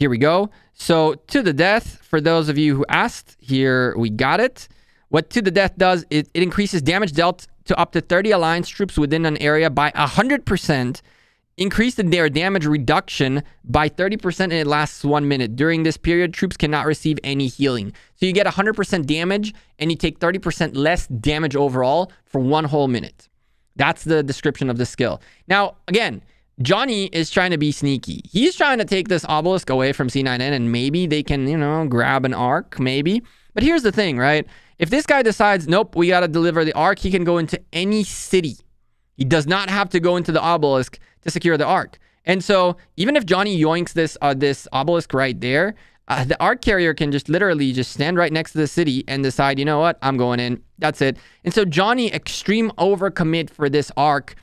Here we go. So to the death, for those of you who asked, here we got it. What to the death does, it increases damage dealt to up to 30 alliance troops within an area by 100%, increase their damage reduction by 30%, and it lasts 1 minute. During this period, troops cannot receive any healing. So you get 100% damage, and you take 30% less damage overall for 1 whole minute. That's the description of the skill. Now, again, Johnny is trying to be sneaky. He's trying to take this obelisk away from C9N, and maybe they can, you know, grab an Ark, maybe. But here's the thing, right? If this guy decides, nope, we got to deliver the Ark, he can go into any city. He does not have to go into the obelisk to secure the Ark. And so even if Johnny yoinks this obelisk right there, the Ark carrier can just literally just stand right next to the city and decide, you know what, I'm going in. That's it. And so Johnny extreme overcommit for this Ark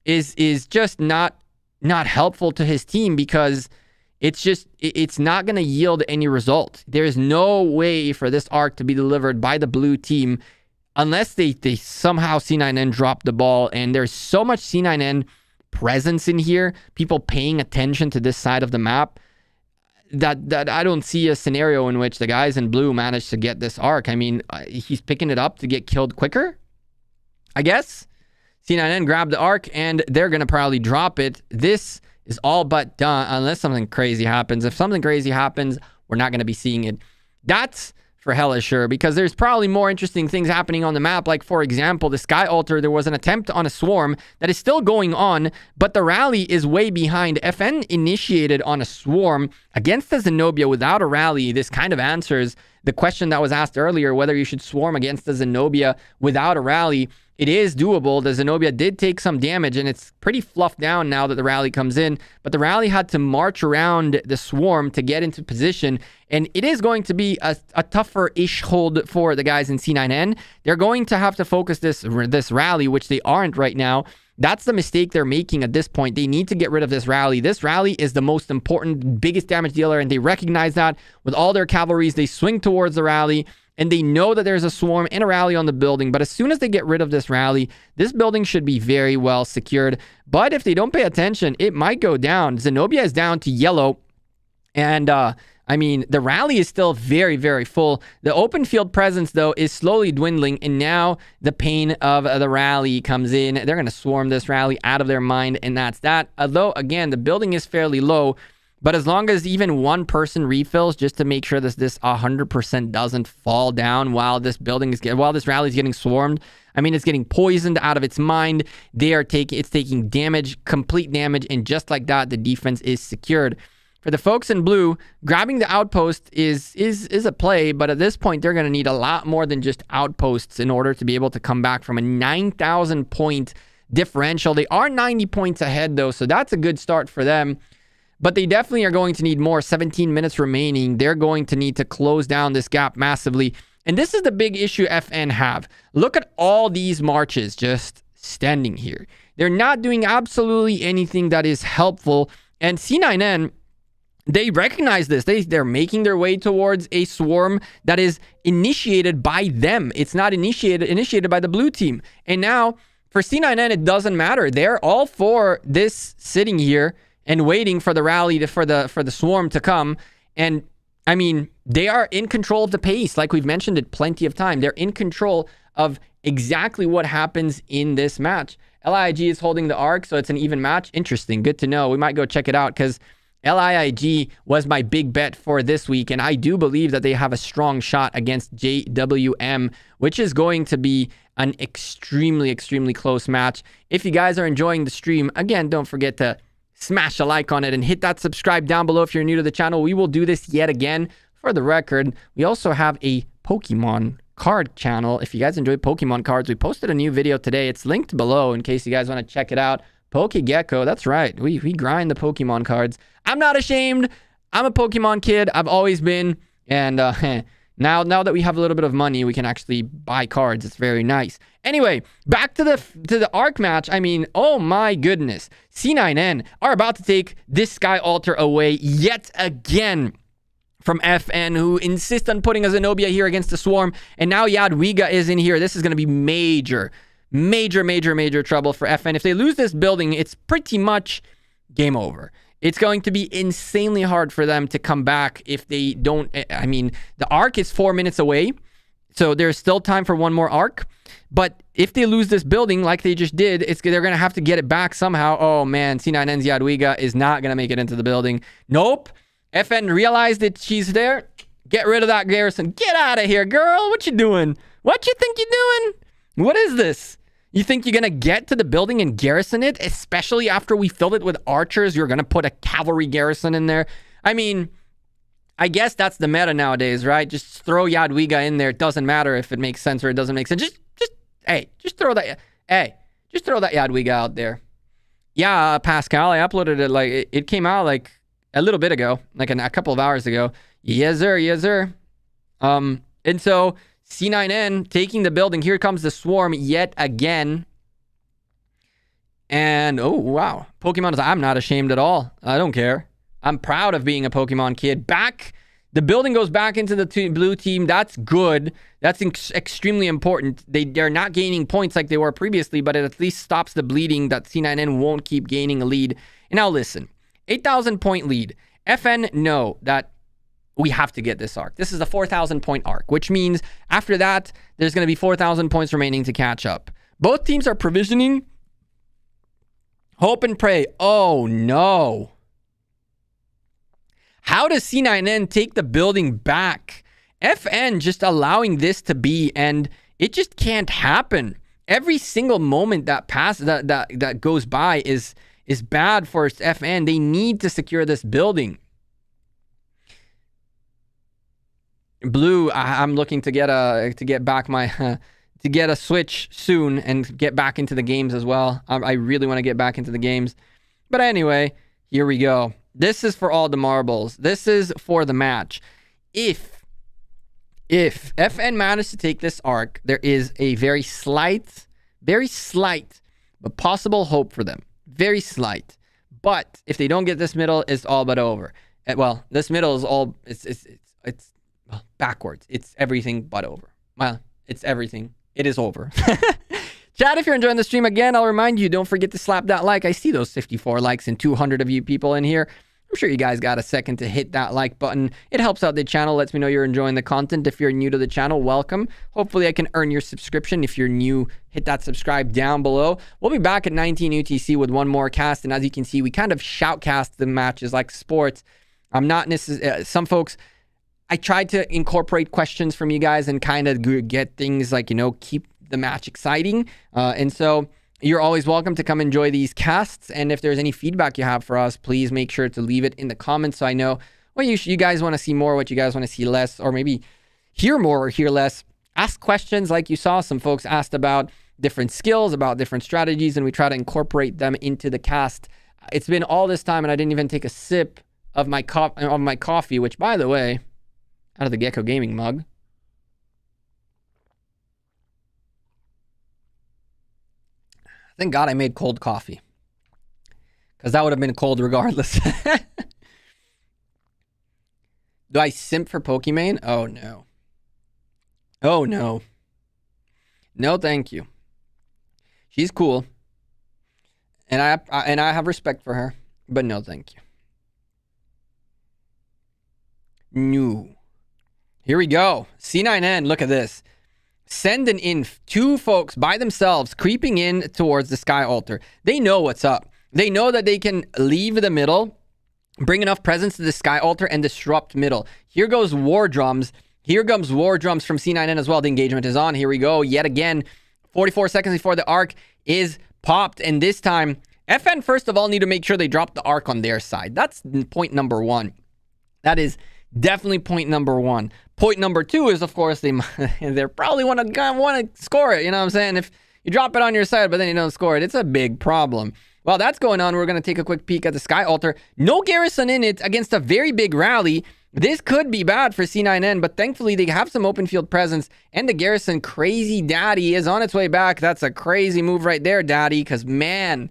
is just not helpful to his team, because it's not going to yield any result. There is no way for this Ark to be delivered by the blue team unless they somehow C9N drop the ball. And there's so much C9N presence in here, people paying attention to this side of the map, that I don't see a scenario in which the guys in blue manage to get this Ark. I mean, he's picking it up to get killed quicker, I guess. C9N grabbed the Ark, and they're going to probably drop it. This is all but done unless something crazy happens. If something crazy happens, we're not going to be seeing it. That's for hella sure, because there's probably more interesting things happening on the map. Like, for example, the Sky Altar, there was an attempt on a swarm that is still going on, but the rally is way behind. FN initiated on a swarm against the Zenobia without a rally. This kind of answers the question that was asked earlier, whether you should swarm against the Zenobia without a rally. It is doable. The Zenobia did take some damage, and it's pretty fluffed down now that the rally comes in. But the rally had to march around the swarm to get into position, and it is going to be a tougher-ish hold for the guys in C9N. They're going to have to focus this rally, which they aren't right now. That's the mistake they're making at this point. They need to get rid of this rally. This rally is the most important, biggest damage dealer, and they recognize that. With all their cavalries, they swing towards the rally, and they know that there's a swarm and a rally on the building. But as soon as they get rid of this rally, this building should be very well secured. But if they don't pay attention, it might go down. Zenobia is down to yellow. And, I mean, the rally is still very, very full. The open field presence, though, is slowly dwindling. And now the pain of the rally comes in. They're going to swarm this rally out of their mind. And that's that. Although, again, the building is fairly low. But as long as even one person refills, just to make sure that this 100% doesn't fall down while this rally is getting swarmed. I mean, it's getting poisoned out of its mind. It's taking damage, complete damage, and just like that, the defense is secured. For the folks in blue, grabbing the outpost is a play, but at this point, they're going to need a lot more than just outposts in order to be able to come back from a 9,000 point differential. They are 90 points ahead, though, so that's a good start for them. But they definitely are going to need more. 17 minutes remaining. They're going to need to close down this gap massively. And this is the big issue FN have. Look at all these marches just standing here. They're not doing absolutely anything that is helpful. And C9N, they recognize this. They're making their way towards a swarm that is initiated by them. It's not initiated by the blue team. And now, for C9N, it doesn't matter. They're all for this sitting here and waiting for the rally for the swarm to come. And I mean, they are in control of the pace, like we've mentioned it plenty of time. They're in control of exactly what happens in this match. LiiG is holding the Ark, so it's an even match. Interesting, good to know. We might go check it out, because LiiG was my big bet for this week, and I do believe that they have a strong shot against JWM, which is going to be an extremely, extremely close match. If you guys are enjoying the stream, again, don't forget to smash a like on it and hit that subscribe down below if you're new to the channel. We will do this yet again. For the record, we also have a Pokemon card channel. If you guys enjoy Pokemon cards, we posted a new video today. It's linked below in case you guys want to check it out. Pokegecko, that's right. We grind the Pokemon cards. I'm not ashamed. I'm a Pokemon kid. I've always been. And now that we have a little bit of money, we can actually buy cards. It's very nice. Anyway, back to the Ark match. I mean, oh my goodness. C9N are about to take this Sky Altar away yet again from FN, who insist on putting a Zenobia here against the swarm. And now Jadwiga is in here. This is going to be major trouble for FN. If they lose this building, it's pretty much game over. It's going to be insanely hard for them to come back if they don't. I mean, the Ark is 4 minutes away, so there's still time for one more Ark. But if they lose this building like they just did, they're going to have to get it back somehow. Oh, man, C9N's Jadwiga is not going to make it into the building. Nope. FN realized that she's there. Get rid of that garrison. Get out of here, girl. What you doing? What you think you're doing? What is this? You think you're going to get to the building and garrison it? Especially after we filled it with archers, you're going to put a cavalry garrison in there? I mean, I guess that's the meta nowadays, right? Just throw Jadwiga in there. It doesn't matter if it makes sense or it doesn't make sense. Just throw that Jadwiga out there. Yeah, Pascal, I uploaded it like, it came out like a little bit ago, like a couple of hours ago. Yes, sir. Yes, sir. And so C9N taking the building. Here comes the swarm yet again. And, oh, wow. Pokemon is, I'm not ashamed at all. I don't care. I'm proud of being a Pokemon kid. Back, the building goes back into the blue team. That's good. That's extremely important. They're not gaining points like they were previously, but it at least stops the bleeding that C9N won't keep gaining a lead. And now listen, 8,000 point lead. FN know that we have to get this arc. This is a 4,000 point arc, which means after that, there's going to be 4,000 points remaining to catch up. Both teams are provisioning. Hope and pray. Oh, no. How does C9N take the building back? FN just allowing this to be, and it just can't happen. Every single moment that passes, that goes by is bad for FN. They need to secure this building. Blue, I'm looking to get back my to get a Switch soon and get back into the games as well. I really want to get back into the games. But anyway, here we go. This is for all the marbles. This is for the match. If FN managed to take this arc, there is a very slight, but possible hope for them. Very slight. But if they don't get this middle, it's all but over. Well, this middle is all, it's backwards. It's everything but over. Well, it's everything. It is over. Chat, if you're enjoying the stream, again, I'll remind you, don't forget to slap that like. I see those 54 likes and 200 of you people in here. I'm sure you guys got a second to hit that like button. It helps out the channel, lets me know you're enjoying the content. If you're new to the channel, welcome. Hopefully I can earn your subscription. If you're new, hit that subscribe down below. We'll be back at 19 UTC with one more cast, and as you can see, we kind of shoutcast the matches like sports. I'm not necessarily, some folks, I tried to incorporate questions from you guys and kind of get things like, keep the match exciting. And so you're always welcome to come enjoy these casts. And if there's any feedback you have for us, please make sure to leave it in the comments so I know what you guys want to see more, what you guys want to see less, or maybe hear more or hear less. Ask questions like you saw. Some folks asked about different skills, about different strategies, and we try to incorporate them into the cast. It's been all this time and I didn't even take a sip of my coffee, which, by the way, out of the Gecko Gaming mug. Thank God I made cold coffee, because that would have been cold regardless. Do I simp for Pokimane? Oh, no. Oh, no. No, thank you. She's cool. And I have respect for her, but no, thank you. No. Here we go. C9N, look at this. Sending in two folks by themselves, creeping in towards the Sky Altar. They know what's up. They know that they can leave the middle, bring enough presence to the Sky Altar, and disrupt middle. Here goes War Drums. Here comes War Drums from C9N as well. The engagement is on. Here we go. Yet again, 44 seconds before the arc is popped. And this time, FN, first of all, need to make sure they drop the arc on their side. That's point number one. That is definitely point number one. Point number two is, of course, they probably want to score it. You know what I'm saying? If you drop it on your side, but then you don't score it, it's a big problem. While that's going on, we're going to take a quick peek at the Sky Altar. No garrison in it against a very big rally. This could be bad for C9N, but thankfully they have some open field presence, and the garrison, Crazy Daddy, is on its way back. That's a crazy move right there, Daddy, because, man,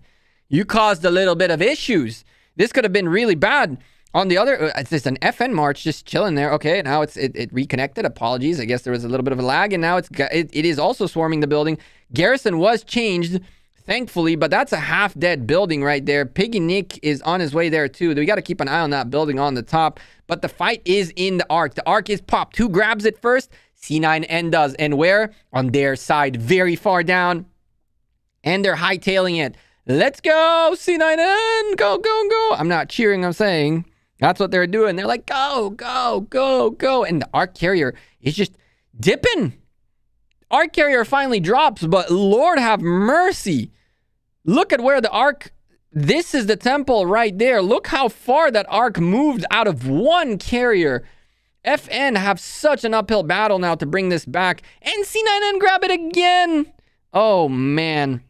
you caused a little bit of issues. This could have been really bad. On the other, it's just an FN March just chilling there. Okay, now it reconnected. Apologies. I guess there was a little bit of a lag, and now it is also swarming the building. Garrison was changed. thankfully, but that's a half-dead building right there. Piggy Nick is on his way there too. We got to keep an eye on that building on the top, but the fight is in the Ark. The Ark is popped. Who grabs it first? C9N does. And where? On their side, very far down, and they're hightailing it. Let's go, C9N! Go, go, go! I'm not cheering, I'm saying. That's what they're doing. They're like, go, go, go, go. And the Ark carrier is just dipping. Ark carrier finally drops, but Lord have mercy. Look at where the Ark... This is the temple right there. Look how far that Ark moved out of one carrier. FN have such an uphill battle now to bring this back. And C9N grab it again. Oh, man.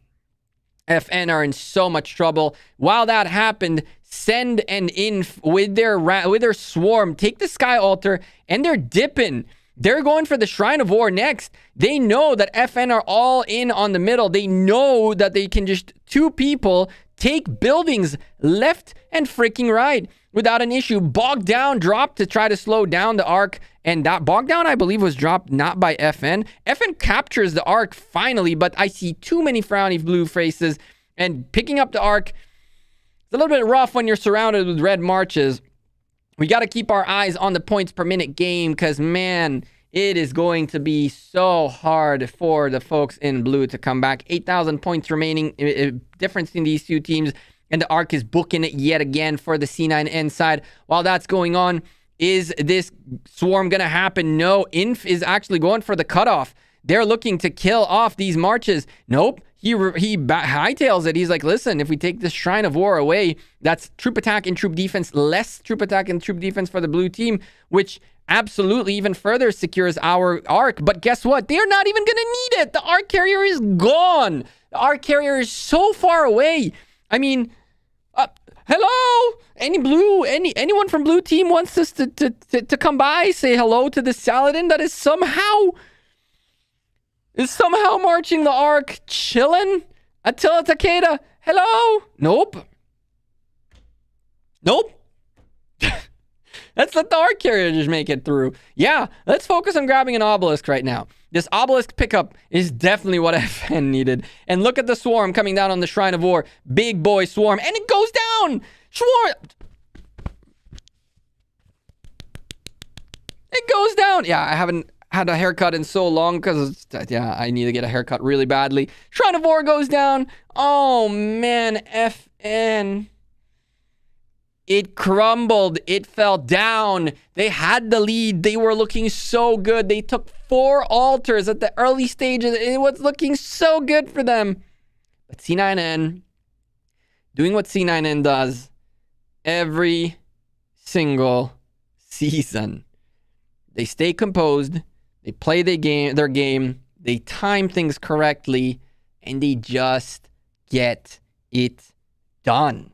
FN are in so much trouble. While that happened, Send and Inf with their swarm take the Sky Altar, and they're dipping. They're going for the Shrine of War next. They know that FN are all in on the middle. They know that they can just, two people, take buildings left and freaking right without an issue. Bogged Down dropped to try to slow down the Ark, and that Bogged Down, I believe, was dropped not by FN. FN captures the Ark finally, but I see too many frowny blue faces, and picking up the Ark, it's a little bit rough when you're surrounded with red marches. We got to keep our eyes on the points per minute game because, man, it is going to be so hard for the folks in blue to come back. 8,000 points remaining, difference in these two teams, and the Ark is booking it yet again for the C9N side. While that's going on, is this swarm going to happen? No, Inf is actually going for the cutoff. They're looking to kill off these marches. Nope. He hightails it. He's like, listen, if we take this Shrine of War away, that's troop attack and troop defense, less troop attack and troop defense for the blue team, which absolutely even further secures our Ark. But guess what? They're not even going to need it. The Ark carrier is gone. The Ark carrier is so far away. I mean, hello? Anyone from blue team wants us to come by, say hello to the Saladin that is somehow marching the Ark, chilling? Attila Takeda, hello? Nope. Let's let the Ark carrier just make it through. Yeah, let's focus on grabbing an obelisk right now. This obelisk pickup is definitely what FN needed. And look at the swarm coming down on the Shrine of War. Big boy swarm. And it goes down. Swarm. It goes down. Yeah, I haven't had a haircut in so long because, yeah, I need to get a haircut really badly. Shrine of War goes down. Oh, man, FN. It crumbled. It fell down. They had the lead. They were looking so good. They took 4 altars at the early stages. It was looking so good for them. But C9N, doing what C9N does every single season. They stay composed. They play their game. They time things correctly. And they just get it done.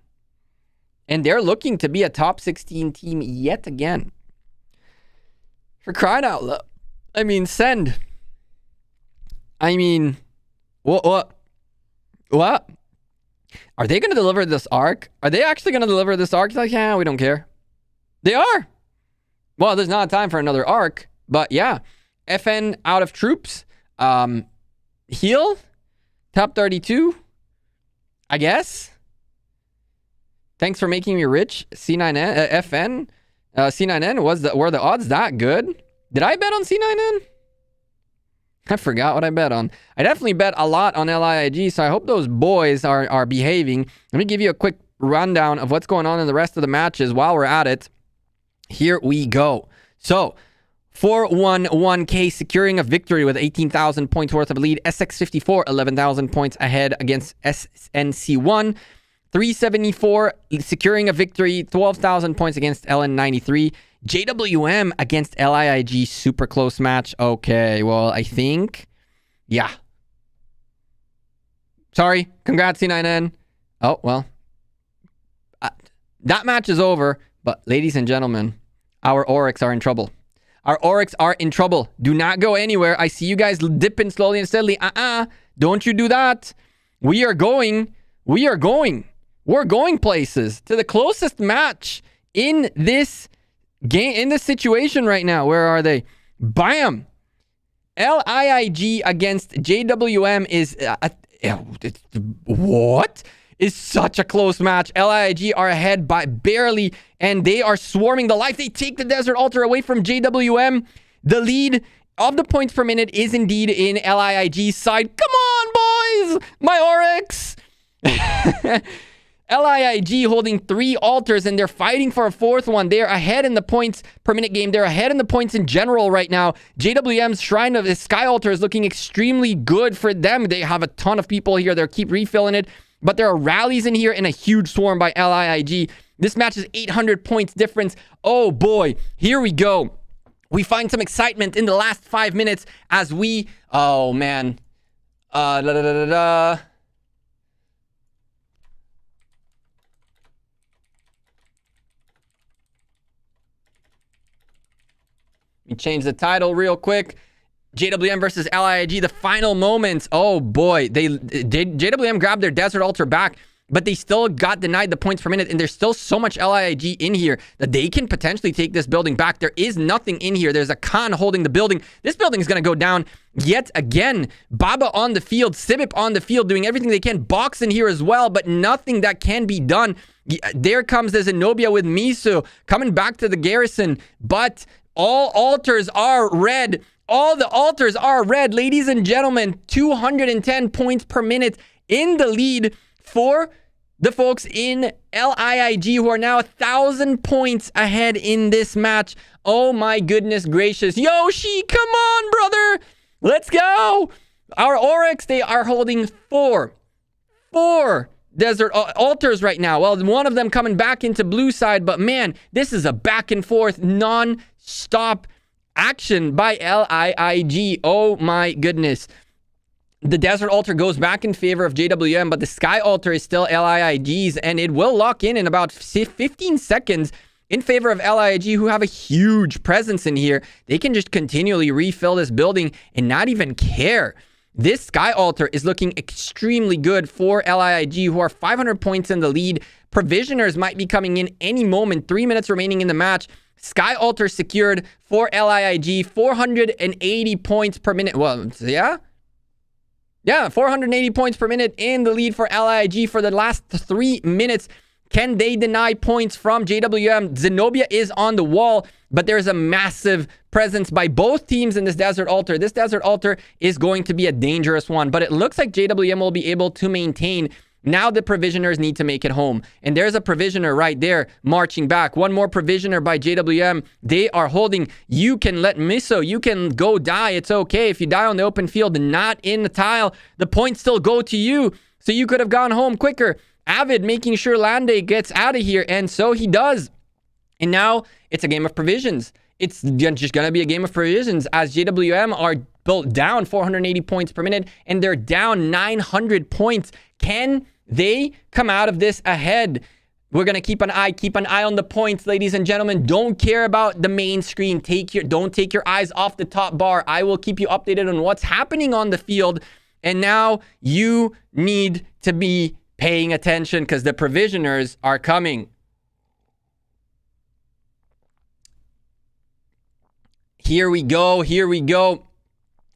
And they're looking to be a top 16 team yet again. For crying out loud. I mean, Send. I mean, what? Are they going to deliver this Ark? Are they actually going to deliver this Ark? Like, yeah, we don't care. They are. Well, there's not time for another Ark. But yeah, FN out of troops. Heal. Top 32. I guess. Thanks for making me rich, C9N, FN. C9N, were the odds that good? Did I bet on C9N? I forgot what I bet on. I definitely bet a lot on LiiG, so I hope those boys are behaving. Let me give you a quick rundown of what's going on in the rest of the matches while we're at it. Here we go. So, 411K securing a victory with 18,000 points worth of lead. SX54, 11,000 points ahead against SNC1. 374 securing a victory, 12,000 points against LN93. JWM against LiiG, super close match. Okay, well, I think, yeah. Sorry, congrats C9N. Oh, well, that match is over, but ladies and gentlemen, our Oryx are in trouble. Our Oryx are in trouble. Do not go anywhere. I see you guys dipping slowly and steadily. Don't you do that. We're going places to the closest match in this game, in this situation right now. Where are they? Bam! LiiG against JWM What? Is such a close match. LiiG are ahead by barely, and they are swarming the life. They take the Desert Altar away from JWM. The lead of the points per minute is indeed in LiiG's side. Come on, boys! My Oryx! LiiG holding 3 altars, and they're fighting for a 4th one. They're ahead in the points per minute game. They're ahead in the points in general right now. JWM's Shrine of the Sky Altar is looking extremely good for them. They have a ton of people here. They'll keep refilling it. But there are rallies in here and a huge swarm by LiiG. This match is 800 points difference. Oh boy, here we go. We find some excitement in the last 5 minutes as we... Oh man. Let me change the title real quick. JWM versus LiiG, the final moments. Oh boy, JWM grabbed their Desert Altar back, but they still got denied the points per minute, and there's still so much LiiG in here that they can potentially take this building back. There is nothing in here. There's a Khan holding the building. This building is going to go down yet again. Baba on the field, Sibip on the field, doing everything they can. Box in here as well, but nothing that can be done. There comes the Zenobia with Miso coming back to the garrison, but all altars are red. All the altars are red, ladies and gentlemen. 210 points per minute in the lead for the folks in LiiG, who are now 1,000 points ahead in this match. Oh my goodness gracious. Yoshi, come on, brother. Let's go. Our Oryx, they are holding 4 Desert Altars right now. Well, one of them coming back into blue side, but man, this is a back and forth, non-stop action by LiiG. Oh my goodness. The Desert Altar goes back in favor of JWM, but the Sky Altar is still LiiG's, and it will lock in about 15 seconds in favor of LiiG, who have a huge presence in here. They can just continually refill this building and not even care. This Sky Altar is looking extremely good for LiiG, who are 500 points in the lead. Provisioners might be coming in any moment. 3 minutes remaining in the match. Sky Altar secured for LiiG, 480 points per minute. Well, yeah, 480 points per minute in the lead for LiiG for the last 3 minutes. Can they deny points from JWM? Zenobia is on the wall, but there's a massive presence by both teams in this Desert Altar. This Desert Altar is going to be a dangerous one, but it looks like JWM will be able to maintain. Now the Provisioners need to make it home. And there's a Provisioner right there marching back. One more Provisioner by JWM. They are holding. You can let Miso. You can go die. It's okay. If you die on the open field and not in the tile, the points still go to you. So you could have gone home quicker. Avid making sure Lande gets out of here. And so he does. And now it's a game of provisions. It's just going to be a game of provisions as JWM are built down 480 points per minute. And they're down 900 points. Can they come out of this ahead? We're going to keep an eye on the points, ladies and gentlemen. Don't care about the main screen. Don't take your eyes off the top bar. I will keep you updated on what's happening on the field. And now you need to be paying attention because the Provisioners are coming. Here we go.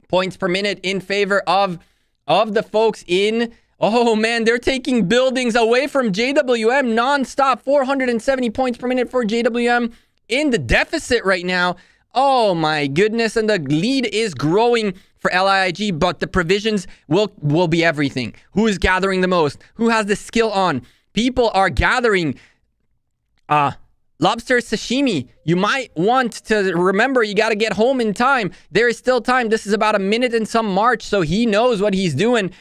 Points per minute in favor of the folks in... Oh man, they're taking buildings away from JWM non-stop. 470 points per minute for JWM in the deficit right now. Oh my goodness, and the lead is growing for LiiG, but the provisions will be everything. Who is gathering the most? Who has the skill on? People are gathering lobster sashimi. You might want to remember you got to get home in time. There is still time. This is about a minute and some march, so he knows what he's doing.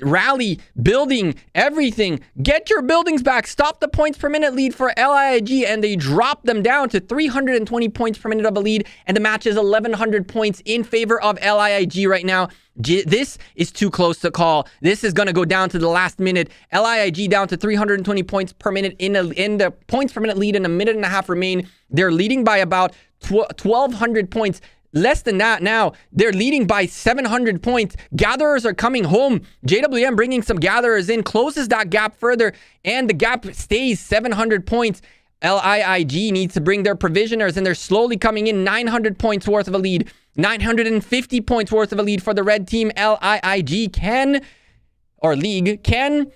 Rally, building, everything. Get your buildings back. Stop the points per minute lead for LiiG, and they drop them down to 320 points per minute of a lead, and the match is 1,100 points in favor of LiiG right now. This is too close to call. This is going to go down to the last minute. LiiG down to 320 points per minute in the points per minute lead, and a minute and a half remain. They're leading by about 1,200 points. Less than that now. They're leading by 700 points. Gatherers are coming home. JWM bringing some gatherers in, closes that gap further, and the gap stays 700 points. LiiG needs to bring their provisioners, and they're slowly coming in. 900 points worth of a lead. 950 points worth of a lead for the red team. LiiG can... or LiiG, can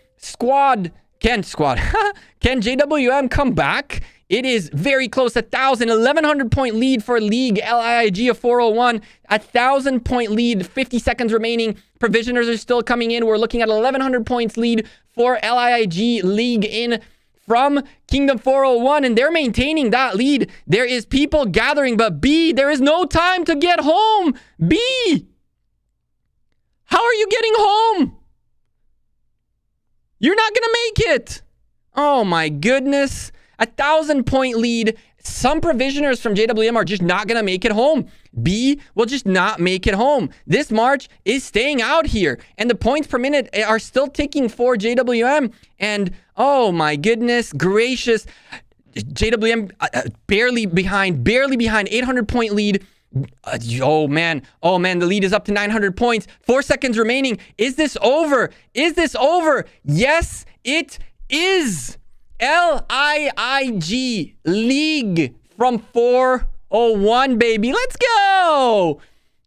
JWM come back? It is very close. 1,100 point lead for LiiG. LiiG of 401. 1,000 point lead. 50 seconds remaining. Provisioners are still coming in. We're looking at 1,100 points lead for LiiG. LiiG in from Kingdom 401, and they're maintaining that lead. There is people gathering, but B, there is no time to get home. B, how are you getting home? You're not gonna make it. Oh my goodness. 1,000 point lead. Some provisioners from JWM are just not gonna make it home. B will just not make it home. This March is staying out here, and the points per minute are still ticking for JWM. And oh my goodness gracious, JWM barely behind, 800 point lead. Oh man, the lead is up to 900 points. 4 seconds remaining. Is this over? Is this over? Yes, it is. LiiG, LiiG from 401, baby. Let's go.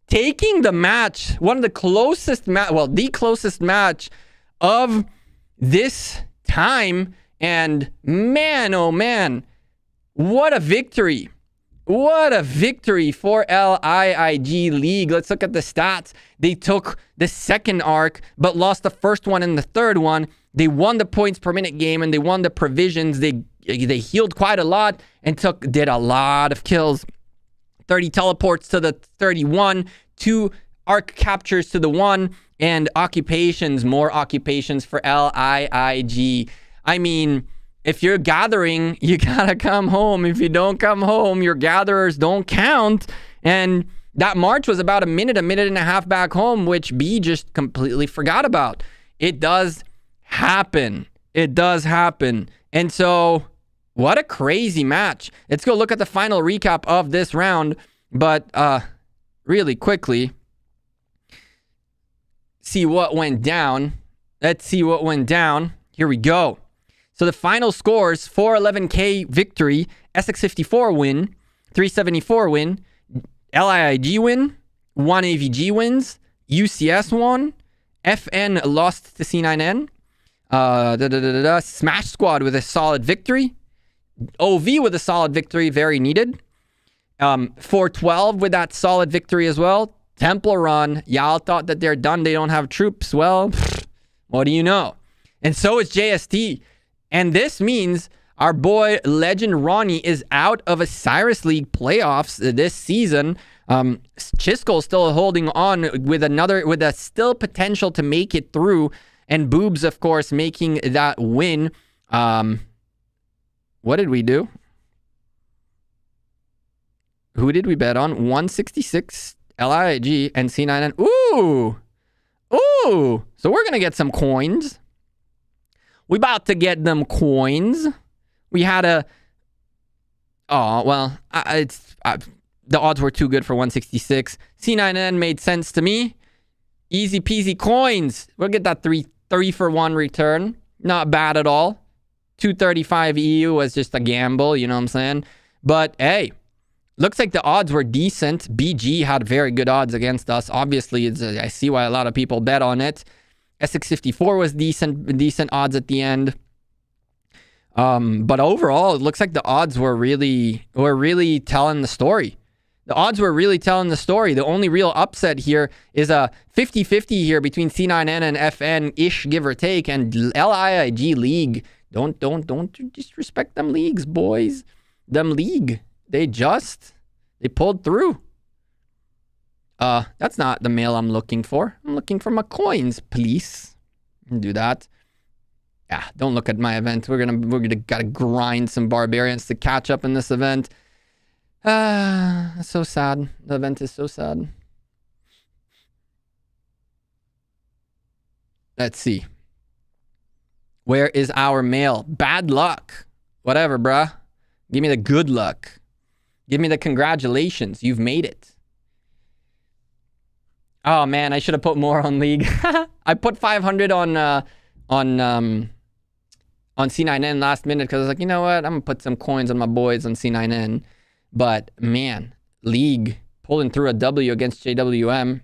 Taking the match, one of the closest the closest match of this time. And man, oh man, what a victory. What a victory for LiiG LiiG. Let's look at the stats. They took the second arc, but lost the first one and the third one. They won the points per minute game, and they won the provisions. They healed quite a lot and did a lot of kills. 30 teleports to the 31, 2 arc captures to the 1, and occupations, more occupations for LiiG. I mean, if you're gathering, you gotta come home. If you don't come home, your gatherers don't count. And that March was about a minute and a half back home, which B just completely forgot about. It does happen. It does happen. And so, what a crazy match. Let's go look at the final recap of this round. But really quickly, see what went down. Let's see what went down. Here we go. So the final scores: 411k victory, SX54 win, 374 win, LiiG win, 1 AVG wins, UCS won, FN lost to C9N, Smash Squad with a solid victory, OV with a solid victory, very needed, 412 with that solid victory as well. Temple Run, y'all thought that they're done, they don't have troops. Well, what do you know? And so is JST. And this means our boy Legend Ronnie is out of Osiris League playoffs this season. Chisco's still holding on with a still potential to make it through. And Boobs, of course, making that win. What did we do? Who did we bet on? 166, LiiG, and C9N. Ooh! Ooh! So we're going to get some coins. We about to get them coins. We had a... Oh, well, the odds were too good for 166. C9N made sense to me. Easy peasy coins. We'll get that 3 for 1 return. Not bad at all. 235 EU was just a gamble, you know what I'm saying? But hey, looks like the odds were decent. BG had very good odds against us. Obviously, I see why a lot of people bet on it. SX54 was decent odds at the end. But overall, it looks like the odds were really telling the story. The odds were really telling the story. The only real upset here is a 50-50 here between C9N and FN-ish, give or take, and LiiG LiiG. Don't disrespect them leagues, boys. Them LiiG. They pulled through. That's not the mail I'm looking for. I'm looking for my coins, please. Do that. Yeah, don't look at my event. We're gonna gotta grind some barbarians to catch up in this event. So sad. The event is so sad. Let's see. Where is our mail? Bad luck. Whatever, bruh. Give me the good luck. Give me the congratulations. You've made it. Oh man, I should have put more on LiiG. I put 500 on C9N last minute because I was like, you know what? I'm gonna put some coins on my boys on C9N. But man, LiiG pulling through a W against JWM.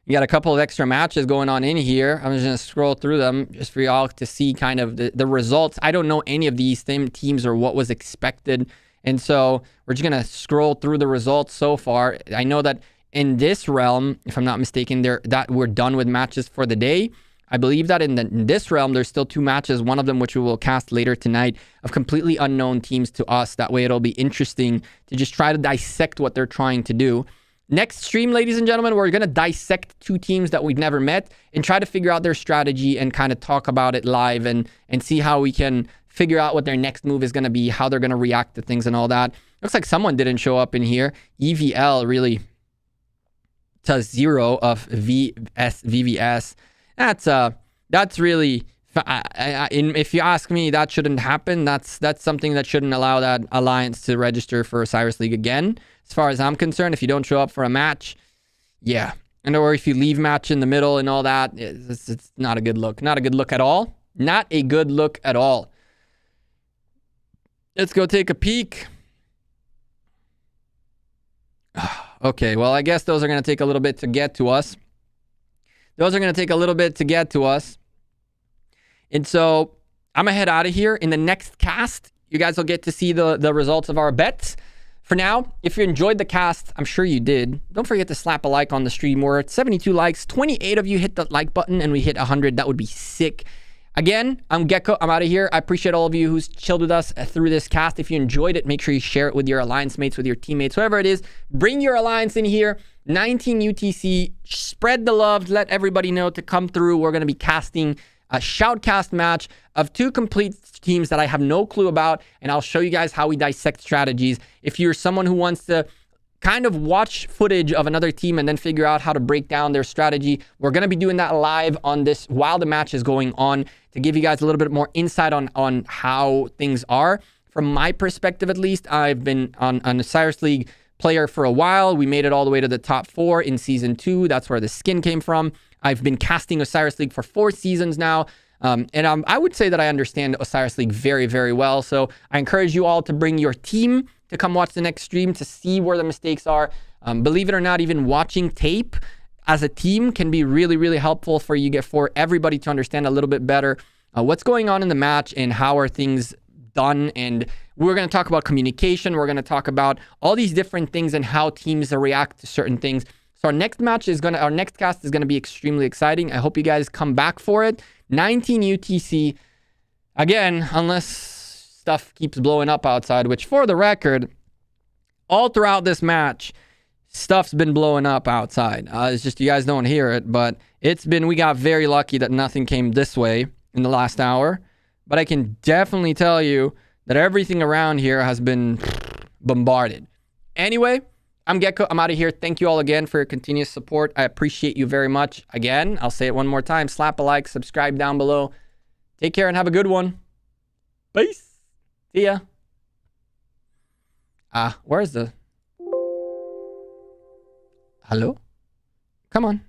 You got a couple of extra matches going on in here. I'm just going to scroll through them just for y'all to see kind of the results. I don't know any of these teams or what was expected. And so we're just going to scroll through the results so far. I know that in this realm, if I'm not mistaken, that we're done with matches for the day. I believe that in this realm, there's still 2 matches, one of them which we will cast later tonight, of completely unknown teams to us. That way it'll be interesting to just try to dissect what they're trying to do. Next stream, ladies and gentlemen, we're going to dissect 2 teams that we've never met and try to figure out their strategy and kind of talk about it live and see how we can figure out what their next move is going to be, how they're going to react to things and all that. Looks like someone didn't show up in here. EVL really to 0 of VVS. That's really, if you ask me, that shouldn't happen. That's something that shouldn't allow that alliance to register for Osiris League again. As far as I'm concerned, if you don't show up for a match, yeah. And or if you leave match in the middle and all that, it's not a good look. Not a good look at all. Not a good look at all. Let's go take a peek. Okay, well, I guess those are going to take a little bit to get to us. And so I'm going to head out of here. In the next cast, you guys will get to see the results of our bets. For now, if you enjoyed the cast, I'm sure you did, don't forget to slap a like on the stream. We're at 72 likes. 28 of you hit the like button and we hit 100. That would be sick. Again, I'm Gecko. I'm out of here. I appreciate all of you who's chilled with us through this cast. If you enjoyed it, make sure you share it with your alliance mates, with your teammates, whoever it is. Bring your alliance in here. 19 UTC. Spread the love. Let everybody know to come through. We're going to be casting a shoutcast match of 2 complete teams that I have no clue about, and I'll show you guys how we dissect strategies. If you're someone who wants to kind of watch footage of another team and then figure out how to break down their strategy, we're going to be doing that live on this while the match is going on to give you guys a little bit more insight on how things are. From my perspective, at least, I've been on Osiris League player for a while. We made it all the way to the top 4 in season 2. That's where the skin came from. I've been casting Osiris League for 4 seasons now. And I would say that I understand Osiris League very, very well. So I encourage you all to bring your team to come watch the next stream to see where the mistakes are. Believe it or not, even watching tape as a team can be really, really helpful for everybody to understand a little bit better what's going on in the match and how are things done. And we're going to talk about communication. We're going to talk about all these different things and how teams react to certain things. So our next cast is going to be extremely exciting. I hope you guys come back for it. 19 UTC. Again, unless stuff keeps blowing up outside, which for the record, all throughout this match, stuff's been blowing up outside. It's just you guys don't hear it, but we got very lucky that nothing came this way in the last hour. But I can definitely tell you that everything around here has been bombarded. Anyway, I'm Gecko. I'm out of here. Thank you all again for your continuous support. I appreciate you very much. Again, I'll say it one more time. Slap a like, subscribe down below. Take care and have a good one. Peace. See ya. Where's the... Hello? Come on.